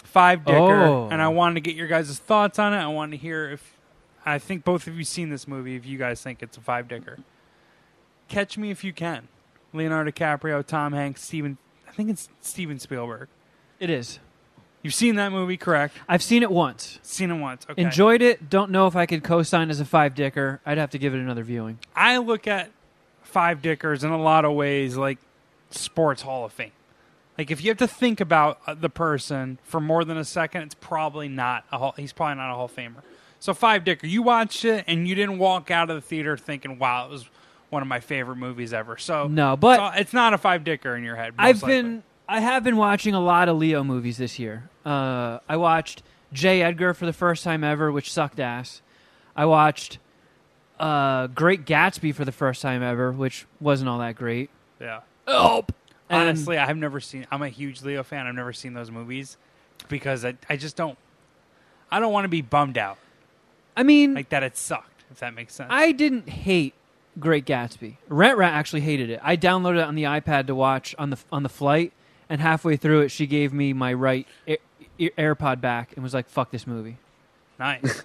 5-dicker, Oh. and I wanted to get your guys' thoughts on it. I wanted to hear if I think both of you seen this movie. If you guys think it's a 5-dicker, Catch Me If You Can. Leonardo DiCaprio, Tom Hanks, I think it's Steven Spielberg. It is. You've seen that movie, correct? I've seen it once. Seen it once. Okay. Enjoyed it. Don't know if I could co-sign as a 5-dicker. I'd have to give it another viewing. I look at 5-dickers in a lot of ways like sports Hall of Fame. Like if you have to think about the person for more than a second, it's probably not he's probably not a Hall of Famer. So 5-dicker, you watched it and you didn't walk out of the theater thinking, "Wow, it was one of my favorite movies ever." So No, but it's not a 5-dicker in your head. most likely. I have been watching a lot of Leo movies this year. I watched J. Edgar for the first time ever, which sucked ass. I watched Great Gatsby for the first time ever, which wasn't all that great. Yeah. Oh, Honestly, I've never seen. I'm a huge Leo fan. I've never seen those movies because I just don't. I don't want to be bummed out I mean, like that. It sucked. If that makes sense. I didn't hate Great Gatsby. Rat actually hated it. I downloaded it on the iPad to watch on the flight, and halfway through it, she gave me my right AirPod back and was like, "Fuck this movie." Nice.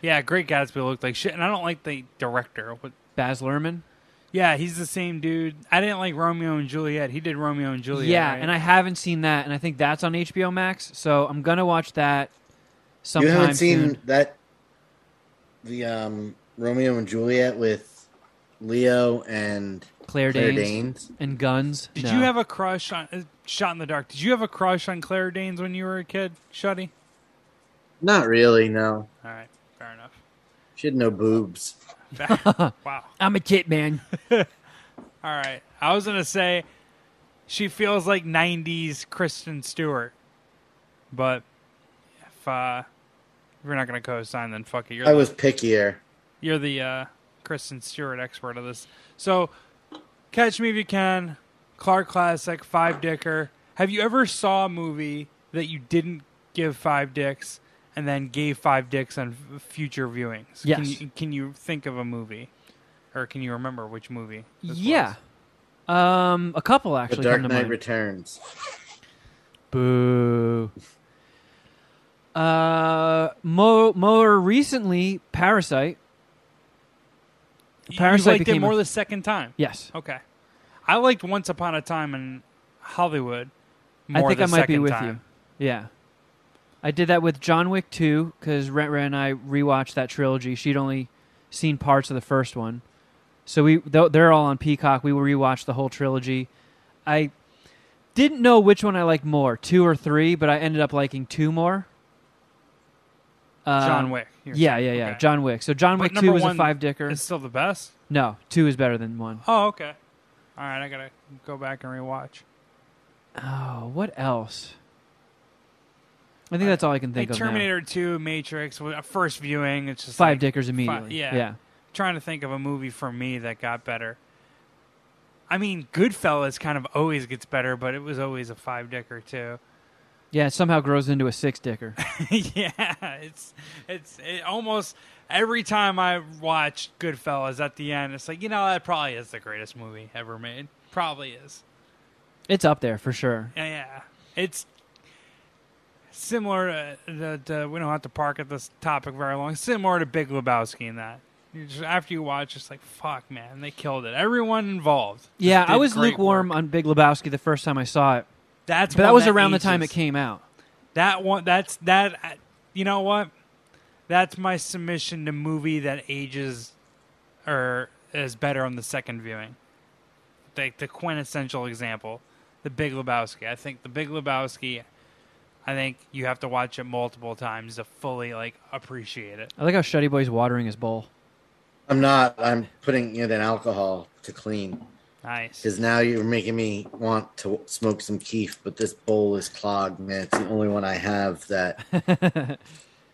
Yeah, Great Gatsby looked like shit, and I don't like the director. But Baz Luhrmann. yeah, he's the same dude. I didn't like Romeo and Juliet. He did Romeo and Juliet. Yeah, right? and I haven't seen that, and I think that's on HBO Max, so I'm gonna watch that You sometime haven't seen soon. that the Romeo and Juliet with Leo and Claire Claire Danes, Danes? and Guns. Did No. you have a crush on Shot in the Dark? Did you have a crush on Claire Danes when you were a kid, Shuddy? Not really, no. All right, fair enough. She had no boobs. Wow. I'm a tit man. All right. I was gonna say she feels like '90s Kristen Stewart, but if you're not gonna co-sign, then fuck it. I was pickier. You're the Kristen Stewart expert of this. So, Catch Me If You Can, Clark Classic, 5-dicker. Have you ever saw a movie that you didn't give 5 dicks and then gave 5 dicks on future viewings? Yes. Can you think of a movie, or can you remember which movie? this Yeah. was? A couple The actually. Dark come to Knight mind. Returns. Boo. More recently, Parasite. You Parasite liked it became more the second time. Yes. Okay. I liked Once Upon a Time in Hollywood I more think the I might be second with time. you. Yeah. I did that with John Wick 2 because Rent and I rewatched that trilogy. She'd only seen parts of the first one. So they're all on Peacock. We rewatched the whole trilogy. I didn't know which one I liked more, 2 or 3, but I ended up liking 2 more. John Wick. you're Yeah. saying. Okay. John Wick. So John But Wick number 2 was a one 5-dicker. It's still the best? No, 2 is better than 1. Oh, okay. All right, I gotta go back and rewatch. Oh, what else? I think that's all I can think of now. Terminator 2, Matrix, first viewing. It's just Five like, dickers immediately. yeah. Trying to think of a movie for me that got better. I mean, Goodfellas kind of always gets better, but it was always a 5-dicker too. Yeah, it somehow grows into a 6-dicker. Yeah, it almost every time I watch Goodfellas at the end, it's like, that probably is the greatest movie ever made. Probably is. It's up there for sure. Yeah, it's similar to we don't have to park at this topic very long. Similar to Big Lebowski in that. After you watch, it's like, fuck, man, they killed it. Everyone involved. Yeah, I was great lukewarm work. on Big Lebowski the first time I saw it. But that was around the time it came out. That one, that. You know what? That's my submission to movie that ages or is better on the second viewing. The quintessential example, The Big Lebowski. I think The Big Lebowski. I think you have to watch it multiple times to fully appreciate it. I like how Shuddy Boy's watering his bowl. I'm not. I'm putting it in alcohol to clean. Nice. Because now you're making me want to smoke some keef, but this bowl is clogged, man. It's the only one I have that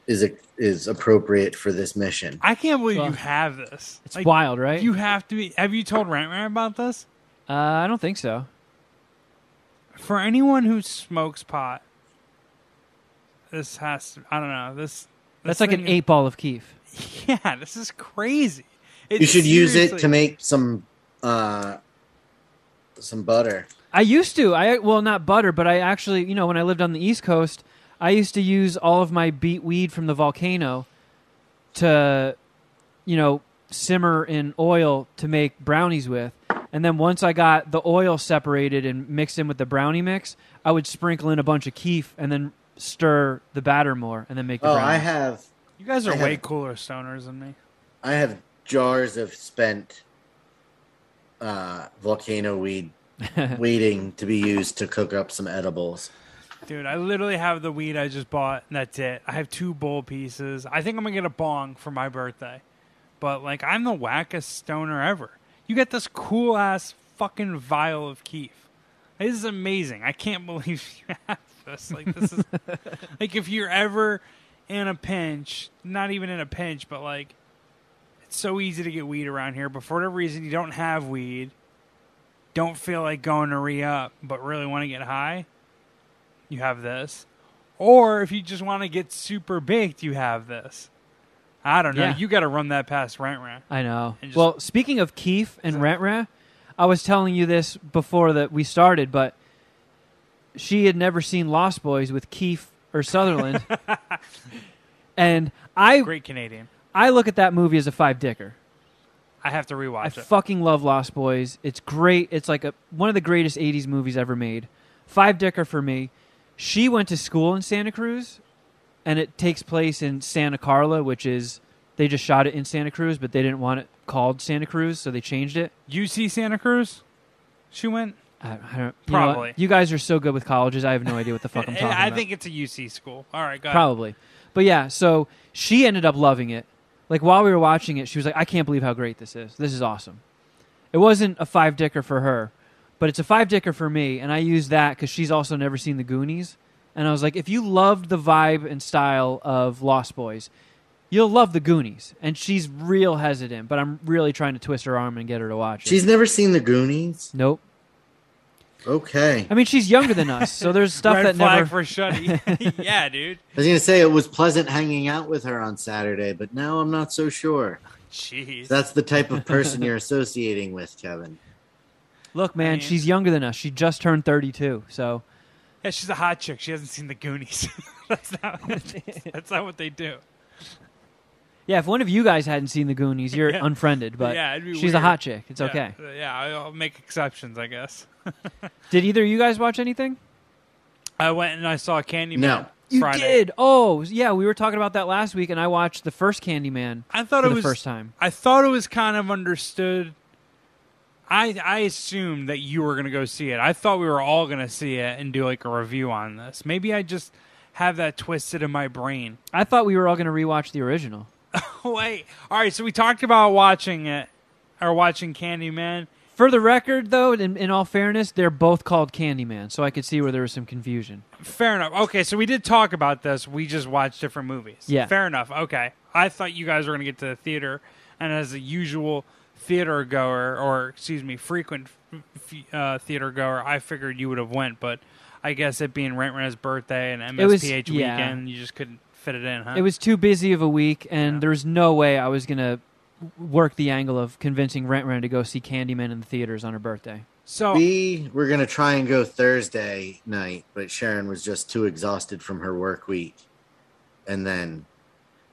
is appropriate for this mission. I can't believe you have this. It's wild, right? You have to be. Have you told Rant about this? I don't think so. For anyone who smokes pot, this has to, I don't know. That's like an 8-ball of keef. Yeah, this is crazy. You should use it to make some butter. I used to. Well, not butter, but I actually, when I lived on the East Coast, I used to use all of my beet weed from the volcano to, simmer in oil to make brownies with. And then once I got the oil separated and mixed in with the brownie mix, I would sprinkle in a bunch of keef and then stir the batter more and then make the brownies. You guys are way cooler stoners than me. I have jars of spent volcano weed waiting to be used to cook up some edibles. Dude, I literally have the weed I just bought, and that's it. I have 2 bowl pieces. I think I'm going to get a bong for my birthday. But, I'm the wackest stoner ever. You get this cool-ass fucking vial of keef. This is amazing. I can't believe you have this. This is... if you're ever in a pinch, not even in a pinch, but, it's so easy to get weed around here, but for whatever reason you don't have weed, don't feel like going to re-up, but really want to get high, you have this. Or if you just want to get super baked, you have this. I don't know. Yeah. You got to run that past Rant. I know. Well, speaking of keef and Rant, I was telling you this before that we started, but she had never seen Lost Boys with Keith or Sutherland. And Great Canadian. I look at that movie as a 5-dicker. I have to rewatch it. I fucking love Lost Boys. It's great. It's like one of the greatest 80s movies ever made. 5-dicker for me. She went to school in Santa Cruz, and it takes place in Santa Carla, which is, they just shot it in Santa Cruz, but they didn't want it called Santa Cruz, so they changed it. UC Santa Cruz? She went? I don't. Probably. You guys are so good with colleges, I have no idea what the fuck I'm talking about. I think it's a UC school. All right, go ahead. Probably. But yeah, so she ended up loving it. While we were watching it, she was like, I can't believe how great this is. This is awesome. It wasn't a 5-dicker for her, but it's a 5-dicker for me, and I use that because she's also never seen the Goonies. And I was like, if you loved the vibe and style of Lost Boys, you'll love the Goonies. And she's real hesitant, but I'm really trying to twist her arm and get her to watch it. She's never seen the Goonies? Nope. Okay. I mean, she's younger than us, so there's stuff Red that flag never... for Shuddy. Yeah, dude. I was going to say it was pleasant hanging out with her on Saturday, but now I'm not so sure. Jeez. That's the type of person you're associating with, Kevin. Look, man, she's younger than us. She just turned 32, so... Yeah, she's a hot chick. She hasn't seen the Goonies. That's not what they do. Yeah, if one of you guys hadn't seen the Goonies, you're unfriended, but yeah, it'd be she's weird. a hot chick. It's okay. Yeah, I'll make exceptions, I guess. Did either of you guys watch anything? I went and I saw Candyman. No. You Friday. did? Oh, yeah, we were talking about that last week, and I watched the first Candyman for the first time. I thought it was kind of understood. I assumed that you were going to go see it. I thought we were all going to see it and do a review on this. Maybe I just have that twisted in my brain. I thought we were all going to rewatch the original. Wait. All right, so we talked about watching it, or watching Candyman, For the record, though, in all fairness, they're both called Candyman, so I could see where there was some confusion. Fair enough. Okay, so we did talk about this. We just watched different movies. Yeah. Fair enough. Okay. I thought you guys were going to get to the theater, and as a usual theater goer, or excuse me, frequent theater goer, I figured you would have went, but I guess it being Rent Ren's birthday and MSPH weekend, you just couldn't fit it in, huh? It was too busy of a week, and there was no way I was going to work the angle of convincing Rent Ren to go see Candyman in the theaters on her birthday. So we were going to try and go Thursday night, but Sharon was just too exhausted from her work week. And then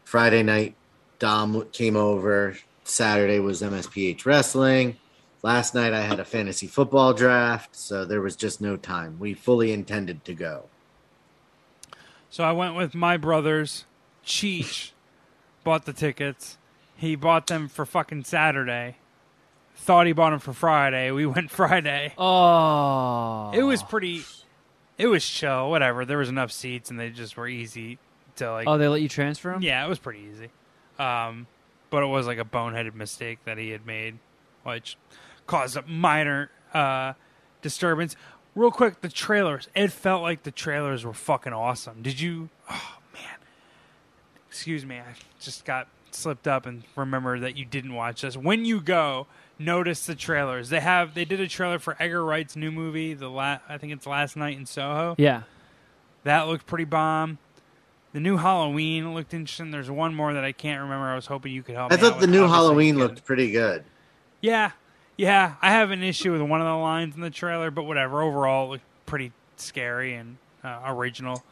Friday night, Dom came over. Saturday was MSPH wrestling. Last night I had a fantasy football draft, so there was just no time. We fully intended to go. So I went with my brothers. Cheech bought the tickets. He bought them for fucking Saturday. Thought he bought them for Friday. We went Friday. Oh. It was chill, whatever. There was enough seats and they just were easy to like. Oh, they let you transfer them? Yeah, it was pretty easy. But it was like a boneheaded mistake that he had made, which caused a minor disturbance. Real quick, the trailers. It felt like the trailers were fucking awesome. Did you? Oh, man. Excuse me. I just got slipped up and remember that you didn't watch this. When you go, notice the trailers. They did a trailer for Edgar Wright's new movie, I think it's Last Night in Soho. Yeah. That looked pretty bomb. The new Halloween looked interesting. There's one more that I can't remember. I was hoping you could help me I thought out the with. new Obviously, Halloween looked pretty good. Yeah. I have an issue with one of the lines in the trailer, but whatever. Overall, it looked pretty scary and original.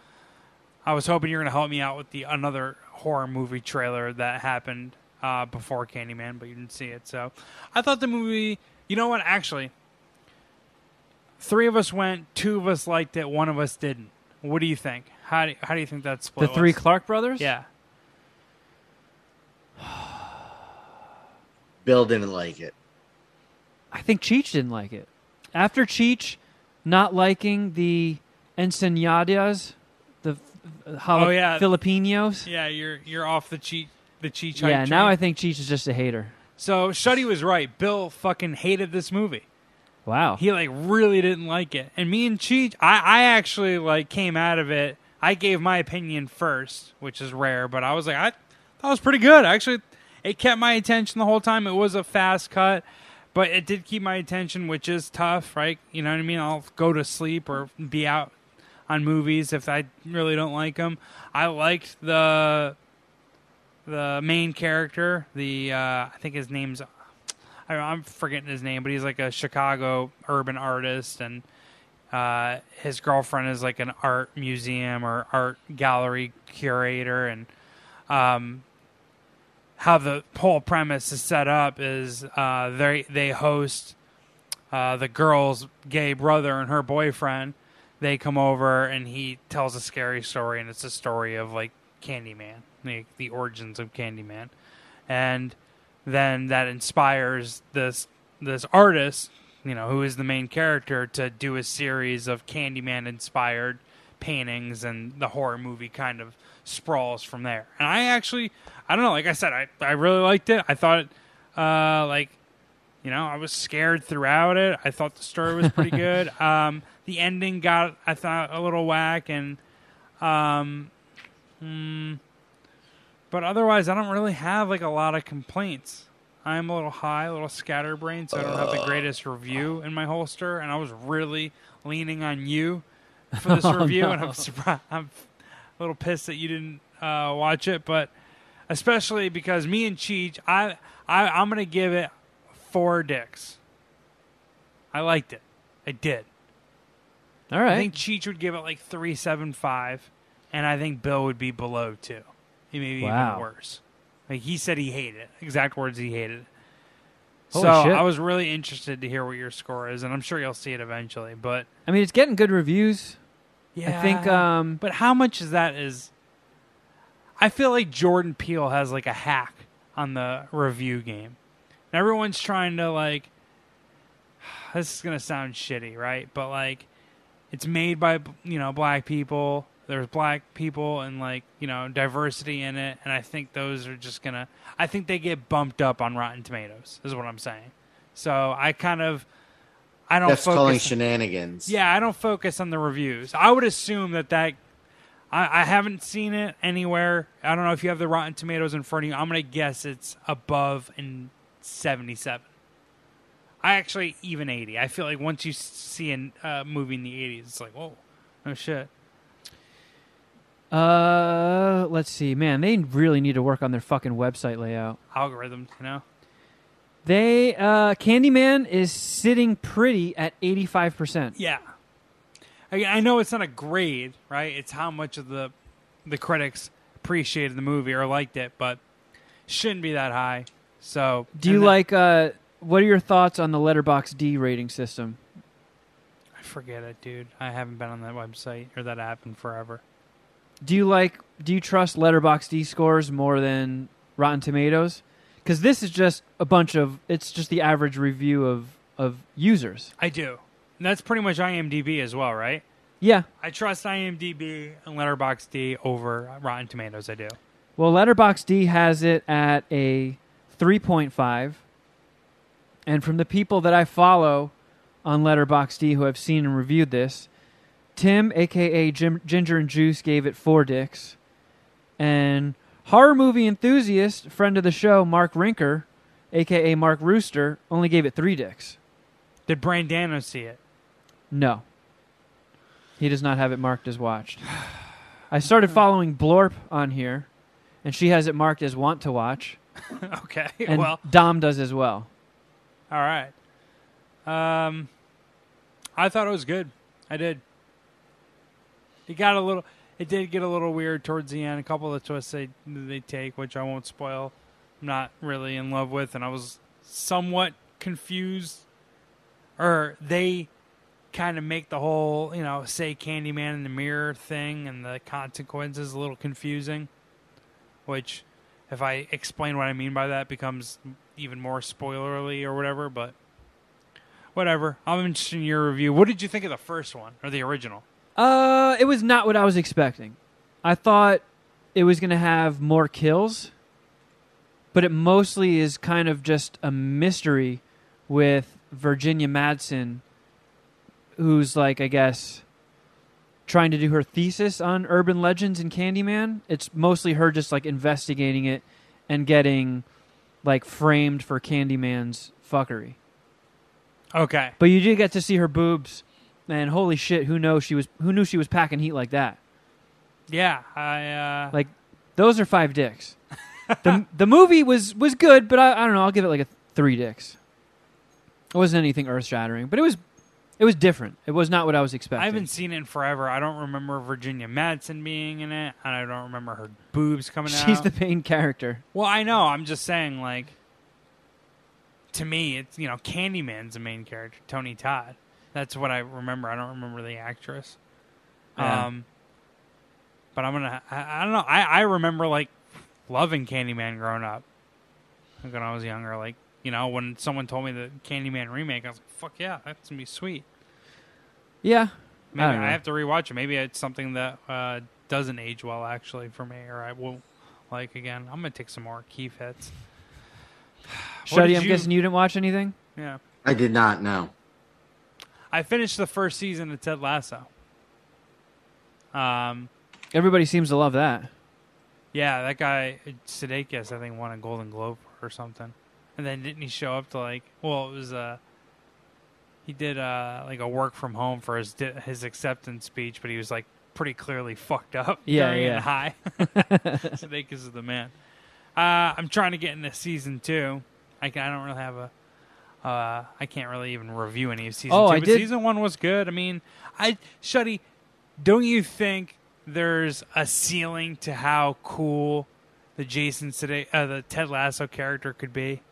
I was hoping you were going to help me out with another horror movie trailer that happened before Candyman, but you didn't see it. So I thought the movie, you know what, actually, 3 of us went, 2 of us liked it, 1 of us didn't. What do you think? How do you think that split The 3 was? Clark brothers? Yeah. Bill didn't like it. I think Cheech didn't like it. After Cheech not liking the enseñadas, the Filipinos. Yeah, you're off the Cheech hype Yeah, train. now I think Cheech is just a hater. So Shuddy was right. Bill fucking hated this movie. Wow. He really didn't like it. And me and Cheech, I actually came out of it. I gave my opinion first, which is rare, but I was like, I thought it was pretty good. Actually, it kept my attention the whole time. It was a fast cut, but it did keep my attention, which is tough, right? You know what I mean? I'll go to sleep or be out on movies if I really don't like them. I liked the main character. I think his name's, I'm forgetting his name, but he's like a Chicago urban artist, and his girlfriend is like an art museum or art gallery curator, and how the whole premise is set up is they host the girl's gay brother and her boyfriend. They come over and he tells a scary story, and it's a story of like Candyman, the origins of Candyman, and then that inspires this artist, who is the main character, to do a series of Candyman-inspired paintings, and the horror movie kind of sprawls from there. And I don't know, like I said, I really liked it. I thought, I was scared throughout it. I thought the story was pretty good. The ending got, I thought, a little whack, and but otherwise, I don't really have a lot of complaints. I'm a little high, a little scatterbrained, so I don't have the greatest review in my holster. And I was really leaning on you for this review, no. and I'm surprised. I'm a little pissed that you didn't watch it, but especially because me and Cheech, I'm gonna give it 4 dicks. I liked it. I did. All right. I think Cheech would give it 3.75, and I think Bill would be below 2. He may be even worse. He said he hated it. Exact words, he hated it. Holy so shit. I was really interested to hear what your score is, and I'm sure you'll see it eventually. But I mean, it's getting good reviews. yeah, I think. But how much is that? I feel like Jordan Peele has a hack on the review game. And everyone's trying to this is gonna sound shitty, right? But it's made by black people. There's black people and diversity in it, and I think those are just I think they get bumped up on Rotten Tomatoes, is what I'm saying. So I don't That's calling focus. shenanigans. Yeah, I don't focus on the reviews. I would assume that I haven't seen it anywhere. I don't know if you have the Rotten Tomatoes in front of you. I'm gonna guess it's above in 77. I actually even 80. I feel like once you see a movie in the 80s, it's like, whoa, no shit. Let's see. Man, they really need to work on their fucking website layout. Algorithms, They Candyman is sitting pretty at 85%. Yeah. I know it's not a grade, right? It's how much of the critics appreciated the movie or liked it, but shouldn't be that high. So, do you like? What are your thoughts on the Letterboxd rating system? I forget it, dude. I haven't been on that website or that app in forever. Do you trust Letterboxd scores more than Rotten Tomatoes? Because this is just it's just the average review of users. I do. And that's pretty much IMDb as well, right? Yeah. I trust IMDb and Letterboxd over Rotten Tomatoes. I do. Well, Letterboxd has it at a 3.5. And from the people that I follow on Letterboxd who have seen and reviewed this, Tim, a.k.a. Ginger and Juice, gave it 4 dicks. And horror movie enthusiast, friend of the show, Mark Rinker, a.k.a. Mark Rooster, only gave it 3 dicks. Did Brandano see it? No. He does not have it marked as watched. I started following Blorp on here, and she has it marked as want to watch. Okay, And well. Dom does as well. All right. I thought it was good. I did. It did get a little weird towards the end. A couple of the twists they take, which I won't spoil. I'm not really in love with, and I was somewhat confused. Or they kind of make the whole, say Candyman in the mirror thing and the consequences a little confusing. Which, if I explain what I mean by that, becomes even more spoilerly or whatever, but whatever. I'm interested in your review. What did you think of the first one, or the original? It was not what I was expecting. I thought it was going to have more kills, but it mostly is kind of just a mystery with Virginia Madsen, who's like, I guess, trying to do her thesis on urban legends and Candyman. It's mostly her just like investigating it and getting like framed for Candyman's fuckery. Okay. But you do get to see her boobs, and holy shit, who knew she was packing heat like that? Yeah, like those are 5 dicks. The movie was good, but I don't know, I'll give it like a 3 dicks. It wasn't anything earth-shattering, but it was different. It was not what I was expecting. I haven't seen it in forever. I don't remember Virginia Madsen being in it, and I don't remember her boobs coming out. She's the main character. Well, I know. I'm just saying, like, to me, it's, Candyman's the main character, Tony Todd. That's what I remember. I don't remember the actress. Yeah. But I don't know. I remember, like, loving Candyman growing up. Like, when I was younger, like, when someone told me the Candyman remake, I was like, fuck yeah, that's going to be sweet. Yeah. Maybe I don't know. I have to rewatch it. Maybe it's something that doesn't age well, actually, for me, or I will like again. I'm going to take some more Keith hits. Shuddy, I'm guessing you didn't watch anything? Yeah. I did not know. I finished the first season of Ted Lasso. Everybody seems to love that. Yeah, that guy, Sudeikis, I think, won a Golden Globe or something. And then didn't he show up to, like, well, it was, he did, like, a work from home for his acceptance speech, but he was, like, pretty clearly fucked up. Yeah, during yeah. it high. Sudeikis is the man. I'm trying to get into season 2. I don't really have I can't really even review any of season 2. I But did. season 1 was good. I mean, Shuddy, don't you think there's a ceiling to how cool the the Ted Lasso character could be?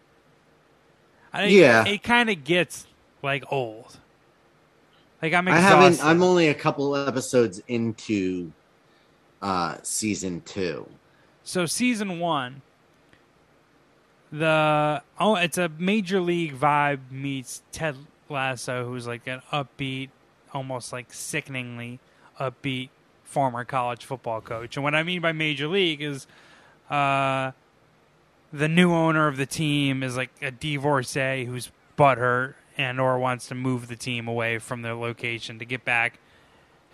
I think Yeah. it kind of gets like old. Like I'm exhausted. I'm only a couple episodes into season 2. So season 1, it's a Major League vibe meets Ted Lasso, who's like an upbeat, almost like sickeningly upbeat former college football coach. And what I mean by Major League is the new owner of the team is like a divorcee who's butthurt and or wants to move the team away from their location to get back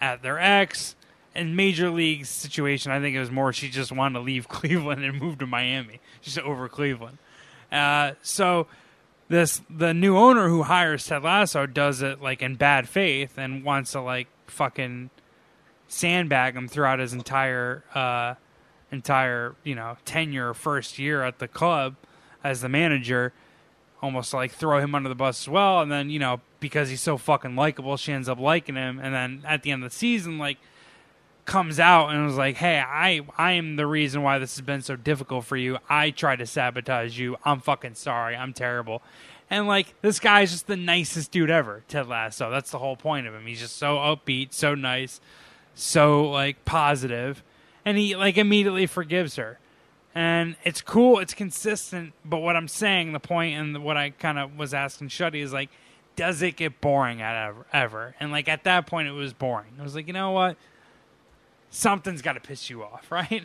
at their ex. In Major League's situation, I think it was more she just wanted to leave Cleveland and move to Miami, just over Cleveland. So the new owner who hires Ted Lasso does it like in bad faith and wants to like fucking sandbag him throughout his entire tenure, first year at the club as the manager, almost like throw him under the bus as well. And then, because he's so fucking likable, she ends up liking him. And then at the end of the season, like, comes out and was like, hey, I am the reason why this has been so difficult for you. I tried to sabotage you. I'm fucking sorry. I'm terrible. And, like, this guy's just the nicest dude ever, Ted Lasso. That's the whole point of him. He's just so upbeat, so nice, so, like, positive. And he, like, immediately forgives her. And it's cool. It's consistent. But what I'm saying, the point and what I kind of was asking Shuddy is, like, does it get boring ever? And, like, at that point, it was boring. I was like, you know what? Something's got to piss you off, right?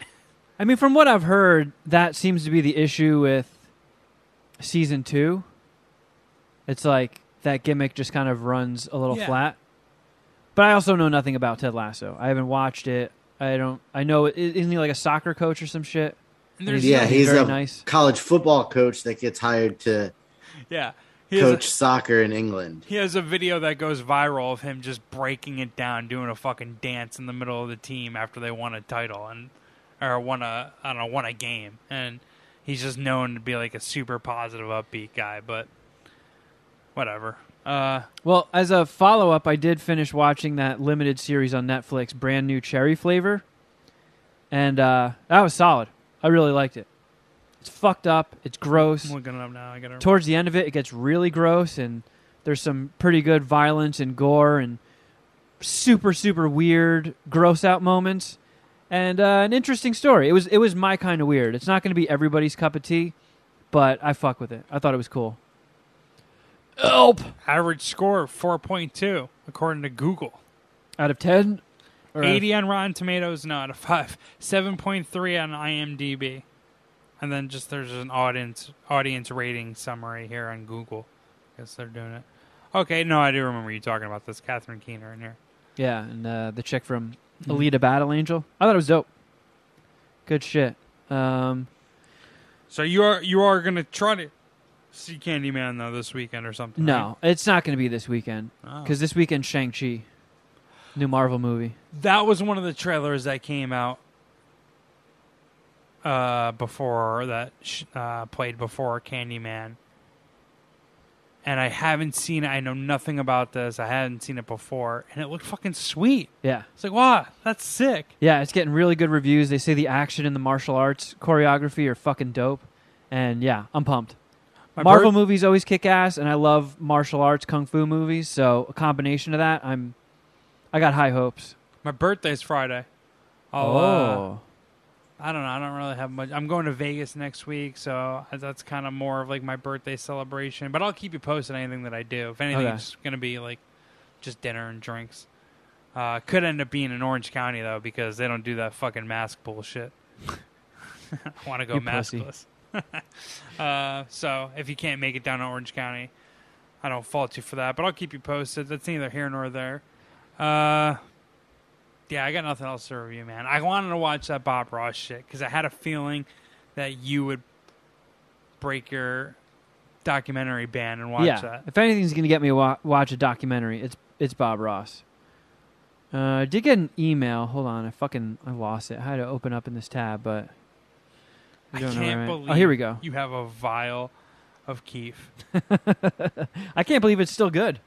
I mean, from what I've heard, that seems to be the issue with season 2. It's like that gimmick just kind of runs a little flat. But I also know nothing about Ted Lasso. I haven't watched it. I know, isn't he like a soccer coach or some shit? He's a college football coach that gets hired to coach soccer in England. He has a video that goes viral of him just breaking it down, doing a fucking dance in the middle of the team after they won a title or won a game. And he's just known to be like a super positive, upbeat guy, but whatever. Well, as a follow-up, I did finish watching that limited series on Netflix, Brand New Cherry Flavor. And that was solid. I really liked it. It's fucked up. It's gross. I'm looking it up now. Towards the end of it, it gets really gross, and there's some pretty good violence and gore and super, super weird, gross-out moments. And an interesting story. It was my kind of weird. It's not going to be everybody's cup of tea, but I fuck with it. I thought it was cool. Help! Average score 4.2, according to Google. Out of 10? 80 on Rotten Tomatoes, no, out of 5. 7.3 on IMDb. And then there's an audience rating summary here on Google. Guess they're doing it. Okay, no, I do remember you talking about this. Catherine Keener in here. Yeah, and the chick from Alita Battle Angel. I thought it was dope. Good shit. So you are going to try to see Candyman, though, this weekend or something? No, right? It's not going to be this weekend. Because this weekend, Shang-Chi. New Marvel movie. That was one of the trailers that came out before that played before Candyman. And I haven't seen it. I know nothing about this. I hadn't seen it before. And it looked fucking sweet. Yeah. It's like, wow, that's sick. Yeah, it's getting really good reviews. They say the action and the martial arts choreography are fucking dope. And yeah, I'm pumped. Marvel movies always kick ass, and I love martial arts kung fu movies. So a combination of that, I got high hopes. My birthday's Friday. I don't know. I don't really have much. I'm going to Vegas next week, so that's kind of more of like my birthday celebration. But I'll keep you posted on anything that I do. If anything, it's going to be like just dinner and drinks. Could end up being in Orange County, though, because they don't do that fucking mask bullshit. I want to go maskless. So if you can't make it down to Orange County, I don't fault you for that. But I'll keep you posted. That's neither here nor there. Yeah, I got nothing else to review, man. I wanted to watch that Bob Ross shit because I had a feeling that you would break your documentary ban and watch that. If anything's going to get me to watch a documentary, it's Bob Ross. I did get an email. Hold on, I lost it. I had to open up in this tab, but I can't believe here we go. You have a vial of Keef. I can't believe it's still good.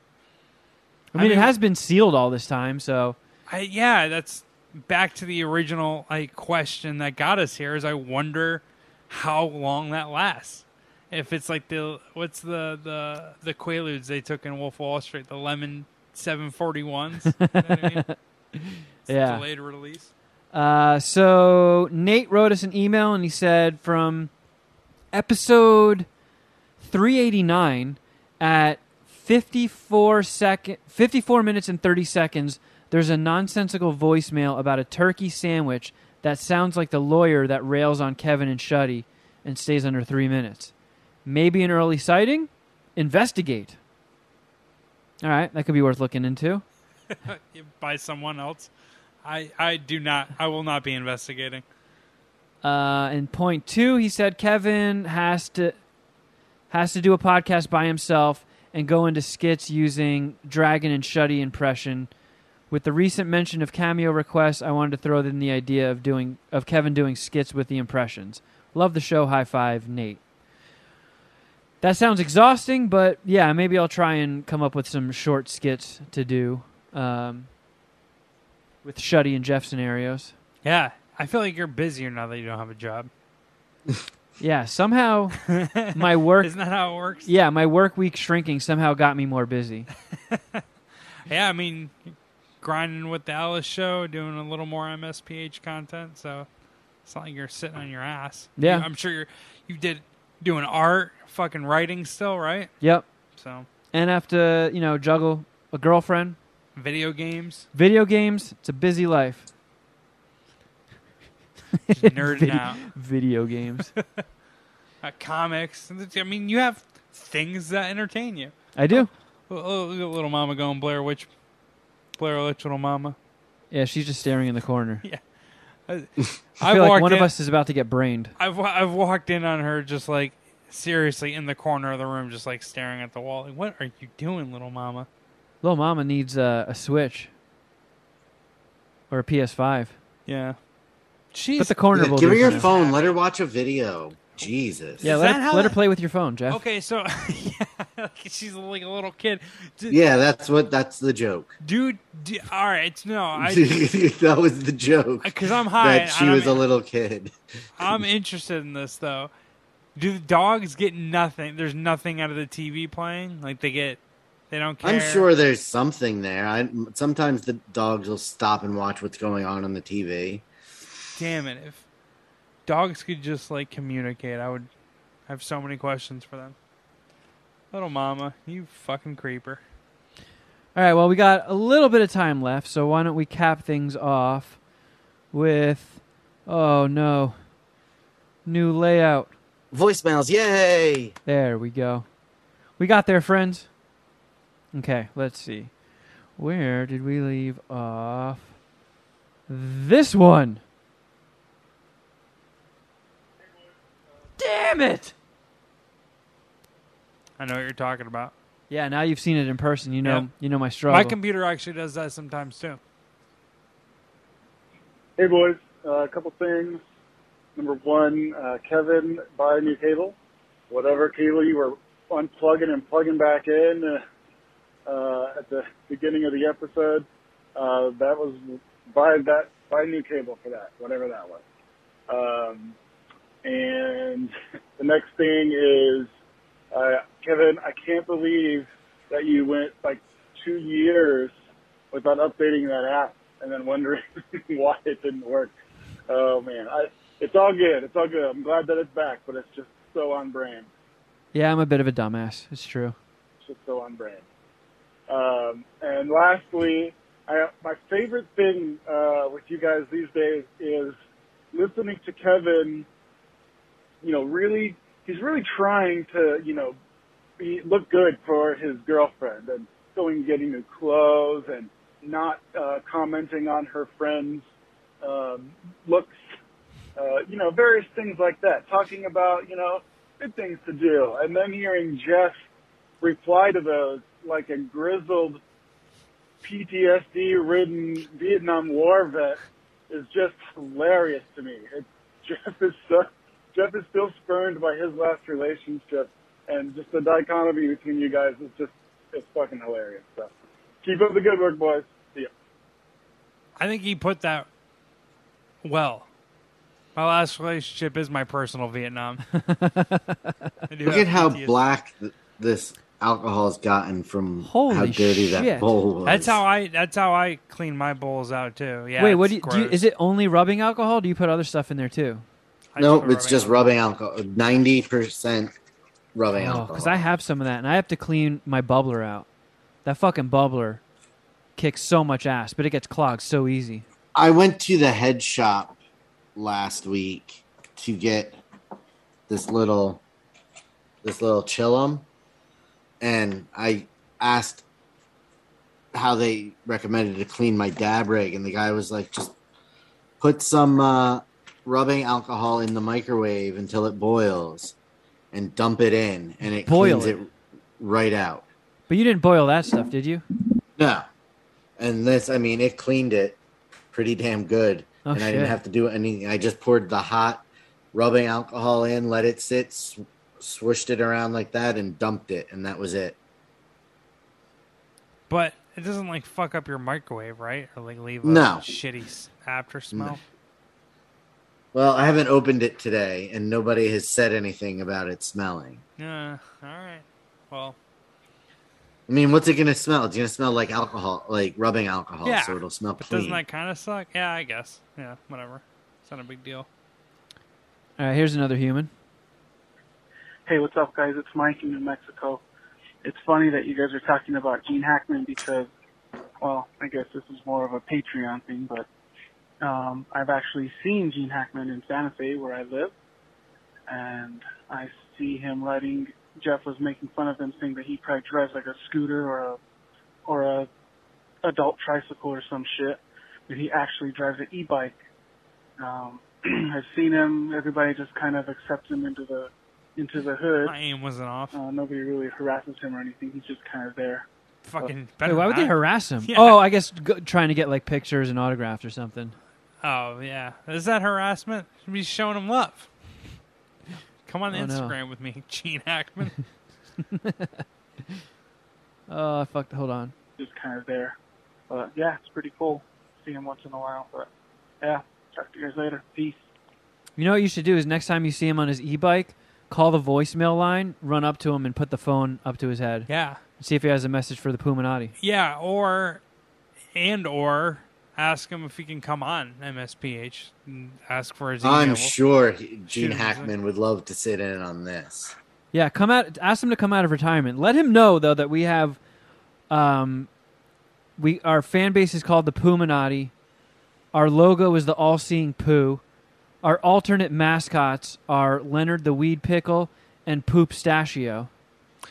I mean, it has been sealed all this time, so... that's back to the original question that got us here, is I wonder how long that lasts. If it's like what's the Quaaludes they took in Wolf of Wall Street, the lemon 741s? You know what I mean? Yeah. Delayed release. So Nate wrote us an email, and he said from episode 389 at 54 minutes and 30 seconds, there's a nonsensical voicemail about a turkey sandwich that sounds like the lawyer that rails on Kevin and Shuddy and stays under 3 minutes. Maybe an early sighting? investigate. All right, that could be worth looking into. By someone else. I do not. I will not be investigating. In point 2, he said Kevin has to do a podcast by himself and go into skits using Dragon and Shuddy impression. With the recent mention of cameo requests, I wanted to throw in the idea of Kevin doing skits with the impressions. Love the show. High five, Nate. That sounds exhausting, but yeah, maybe I'll try and come up with some short skits to do with Shuddy and Jeff scenarios. Yeah, I feel like you're busier now that you don't have a job. Yeah, somehow my work... Isn't that how it works? Yeah, my work week shrinking somehow got me more busy. Yeah, I mean, grinding with the Alice show, doing a little more MSPH content, so it's not like you're sitting on your ass. Yeah. I'm sure you did doing art, fucking writing still, right? Yep. So. And have to, juggle a girlfriend. Video games. Video games. It's a busy life. Just nerding out. Video games. Comics. I mean, you have things that entertain you. I do. Oh, look at little mama going Blair Witch, little mama. Yeah, she's just staring in the corner. Yeah. I feel like one of us is about to get brained. I've walked in on her just like seriously in the corner of the room, just like staring at the wall. Like, what are you doing, little mama? Little mama needs a Switch or a PS5. Yeah. But the corner will give her do your for now. phone. Let her watch a video. Jesus. Yeah, let her play with your phone, Jeff. Okay, so yeah, she's like a little kid. Yeah, that's the joke. Dude, all right, no, that was the joke. Because I'm high. That she was a little kid. I'm interested in this though. Do the dogs get nothing? There's nothing out of the TV playing. Like they don't care. I'm sure there's something there. Sometimes the dogs will stop and watch what's going on the TV. Damn it! If dogs could just like communicate, I would have so many questions for them. Little mama, you fucking creeper. All right, well, we got a little bit of time left, so why don't we cap things off with, oh no, new layout. Voicemails, yay! There we go. We got there, friends. Okay, let's see. Where did we leave off? This one. Damn it! I know what you're talking about. Yeah, now you've seen it in person. You know my My struggle. computer actually does that sometimes too. Hey boys, a couple things. Number one, Kevin, buy a new cable. Whatever cable you were unplugging and plugging back in at the beginning of the episode, that was buy a new cable for that, whatever that was. And the next thing is, Kevin, I can't believe that you went like 2 years without updating that app and then wondering why it didn't work. Oh man, it's all good. It's all good. I'm glad that it's back, but it's just so on brand. Yeah, I'm a bit of a dumbass. It's true. It's just so on brand. And lastly, my favorite thing with you guys these days is listening to Kevin. He's really trying to, look good for his girlfriend and going and getting new clothes and not commenting on her friends' looks, various things like that. Talking about, good things to do. And then hearing Jeff reply to those like a grizzled, PTSD-ridden Vietnam War vet is just hilarious to me. Jeff is still spurned by his last relationship, and just the dichotomy between you guys it's fucking hilarious. So keep up the good work, boys. See ya. I think he put that well. My last relationship is my personal Vietnam. Look at how black this alcohol has gotten from Holy how dirty shit. that bowl was. That's how I clean my bowls out too. Yeah. Wait, what it's do you, is it only rubbing alcohol? Or do you put other stuff in there too? Nope, it's just rubbing alcohol. 90% rubbing Oh, alcohol. because I have some of that, and I have to clean my bubbler out. That fucking bubbler kicks so much ass, but it gets clogged so easy. I went to the head shop last week to get this little chillum, and I asked how they recommended to clean my dab rig, and the guy was like, just put some rubbing alcohol in the microwave until it boils and dump it in, and it cleans it right out. But you didn't boil that stuff, did you? No. And this, I mean, it cleaned it pretty damn good. Oh, and I didn't have to do anything. I just poured the hot rubbing alcohol in, let it sit, swooshed it around like that, and dumped it, and that was it. But it doesn't like fuck up your microwave, right? Or like leave a shitty after smell. No. Well, I haven't opened it today, and nobody has said anything about it smelling. Yeah, all right. Well, I mean, what's it going to smell? It's going to smell like alcohol, like rubbing alcohol, yeah, so it'll smell but clean. doesn't that kind of suck? Yeah, I guess. Yeah, whatever. It's not a big deal. All right, here's another human. Hey, what's up, guys? It's Mike in New Mexico. It's funny that you guys are talking about Gene Hackman because, well, I guess this is more of a Patreon thing, but I've actually seen Gene Hackman in Santa Fe where I live, and I see him riding. Jeff was making fun of him, saying that he probably drives like a scooter or a adult tricycle or some shit, but he actually drives an e-bike. I've seen him. Everybody just kind of accepts him into the hood. My aim wasn't off. Nobody really harasses him or anything. He's just kind of there. Fucking Wait, better. why would they harass him? Yeah. Oh, I guess trying to get like pictures and autographs or something. Oh, yeah. Is that harassment? Should be showing him love. Come on Instagram with me, Gene Hackman. Oh, I fucked. Hold on. Just kind of there. But yeah, it's pretty cool. See him once in a while. But yeah, talk to you guys later. Peace. You know what you should do is next time you see him on his e-bike, call the voicemail line, run up to him, and put the phone up to his head. Yeah. See if he has a message for the Puminati. Yeah, or ask him if he can come on MSPH and ask for his email. I'm sure Gene Shoot him. Hackman would love to sit in on this. Yeah, ask him to come out of retirement. Let him know though that we have, our fan base is called the Puminati. Our logo is the all-seeing poo. Our alternate mascots are Leonard the Weed Pickle and Poop Stachio,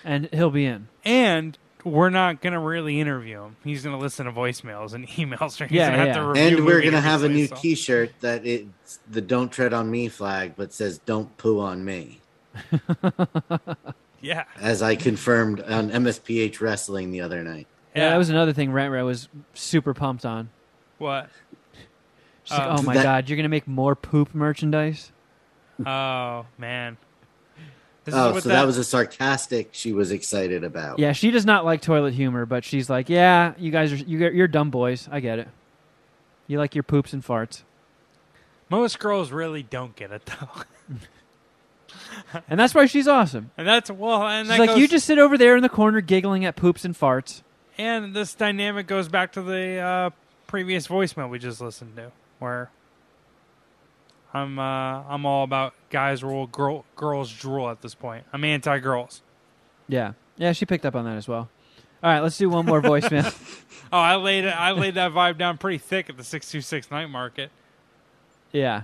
and he'll be in. And we're not going to really interview him. He's going to listen to voicemails and emails. Or he's gonna have to review And we're movie going to have a new reviews, so. T-shirt that it's the "Don't Tread on Me" flag, but says "Don't Poo on Me." Yeah. As I confirmed on MSPH Wrestling the other night. Yeah, that was another thing Rent was super pumped on. What? She's like, oh my God, you're going to make more poop merchandise? Oh, man. That was a sarcastic she was excited about. Yeah, she does not like toilet humor, but she's like, yeah, you guys you're dumb boys. I get it. You like your poops and farts. Most girls really don't get it, though. And that's why she's awesome. And that's, well, and she's that like, you just sit over there in the corner giggling at poops and farts. And this dynamic goes back to the previous voicemail we just listened to, where I'm all about guys rule, girls drool at this point. I'm anti-girls. Yeah, she picked up on that as well. All right, let's do one more voicemail. Oh, I laid that vibe down pretty thick at the 626 Night Market. Yeah.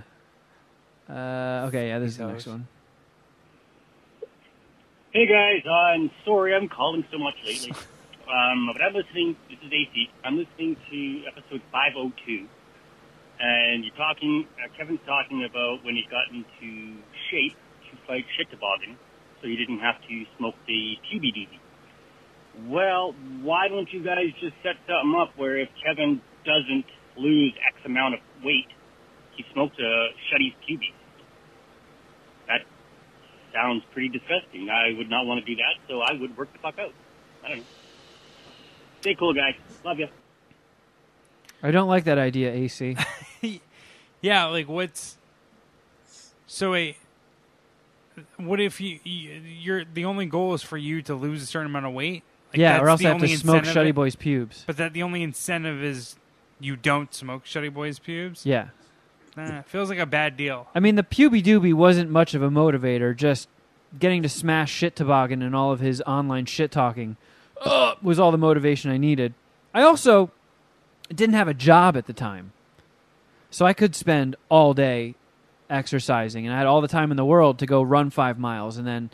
Okay, yeah, this is the next one. Hey guys, I'm sorry I'm calling so much lately. But I'm listening, this is AC, I'm listening to episode 502. And you're talking, Kevin's talking about when he got into shape to fight shit toboggan, so he didn't have to smoke the QB doobie. Well, why don't you guys just set something up where if Kevin doesn't lose X amount of weight, he smokes a Shuddy's QB? That sounds pretty disgusting. I would not want to do that, so I would work the fuck out. I don't know. Stay cool, guys. Love you. I don't like that idea, AC. Yeah, like what's... So wait, what if you're the only goal is for you to lose a certain amount of weight? Like, yeah, or else I have only to smoke incentive- Shuddy Boy's pubes. But that the only incentive is you don't smoke Shuddy Boy's pubes? Yeah. Nah, feels like a bad deal. I mean, the puby doobie wasn't much of a motivator. Just getting to smash shit toboggan and all of his online shit talking was all the motivation I needed. I also didn't have a job at the time, so I could spend all day exercising, and I had all the time in the world to go run 5 miles and then,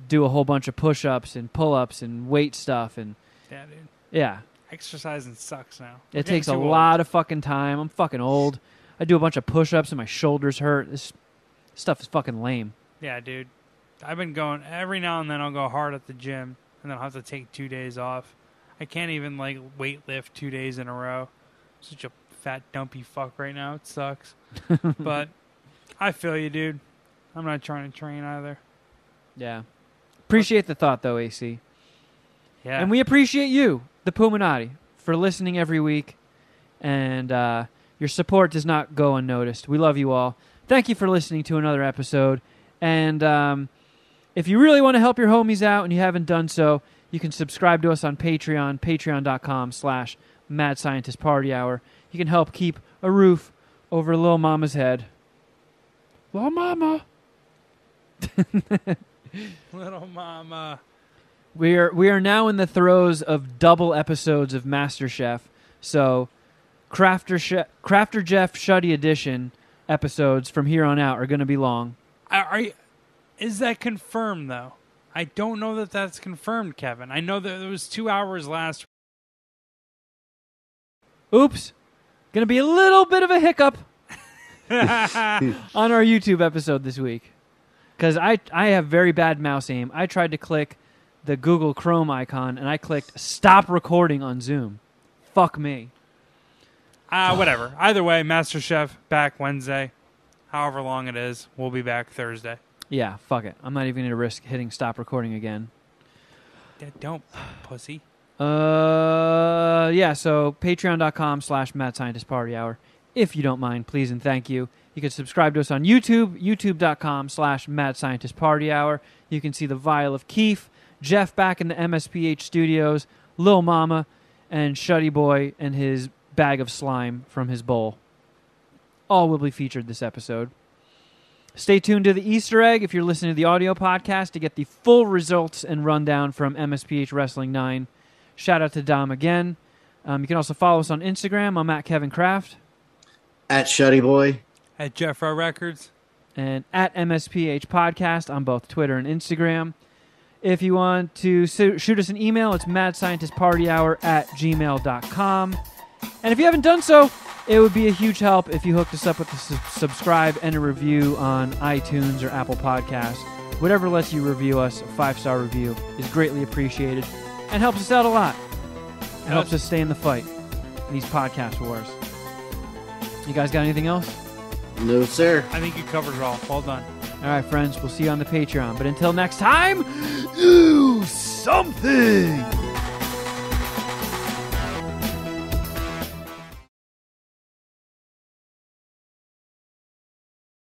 do a whole bunch of push-ups and pull-ups and weight stuff. And Yeah, dude. yeah, Exercising sucks now. it takes a lot of fucking time. I'm fucking old. I do a bunch of push-ups and my shoulders hurt. This stuff is fucking lame. Yeah, dude. I've been going every now and then. I'll go hard at the gym, and then I'll have to take 2 days off. I can't even like weight lift 2 days in a row. I'm such a fat dumpy fuck right now. It sucks. But I feel you, dude. I'm not trying to train either. Yeah. Appreciate the thought, though, AC. Yeah. And we appreciate you, the Puminati, for listening every week. And your support does not go unnoticed. We love you all. Thank you for listening to another episode. And if you really want to help your homies out and you haven't done so, you can subscribe to us on Patreon, patreon.com/Mad Scientist Party Hour. You can help keep a roof over Lil Mama's head. Lil Mama. Little mama. We are now in the throes of double episodes of MasterChef. So Crafter Jeff Shuddy Edition episodes from here on out are going to be long. Is that confirmed, though? I don't know that that's confirmed, Kevin. I know that it was 2 hours last. Oops. Going to be a little bit of a hiccup on our YouTube episode this week. Because I have very bad mouse aim. I tried to click the Google Chrome icon, and I clicked stop recording on Zoom. Fuck me. Whatever. Either way, MasterChef back Wednesday. However long it is, we'll be back Thursday. Yeah, fuck it. I'm not even going to risk hitting stop recording again. Yeah, don't, pussy. Yeah, so patreon.com/Mad Scientist Party Hour. If you don't mind, please and thank you. You can subscribe to us on YouTube, youtube.com/Mad Scientist Party Hour. You can see the vial of Keef, Jeff back in the MSPH studios, Lil Mama, and Shuddy Boy and his bag of slime from his bowl. All will be featured this episode. Stay tuned to the Easter egg if you're listening to the audio podcast to get the full results and rundown from MSPH Wrestling 9. Shout out to Dom again. You can also follow us on Instagram. I'm at Kevin Kraft. At Shuddy Boy. At Jeffro Records. And at MSPH Podcast on both Twitter and Instagram. If you want to shoot us an email, it's madscientistpartyhour@gmail.com. And if you haven't done so, it would be a huge help if you hooked us up with a subscribe and a review on iTunes or Apple Podcasts. Whatever lets you review us, a 5-star review is greatly appreciated and helps us out a lot. It helps us stay in the fight in these podcast wars. You guys got anything else? No, sir. I think you covered it all. Well done. All right, friends, we'll see you on the Patreon. But until next time, do something!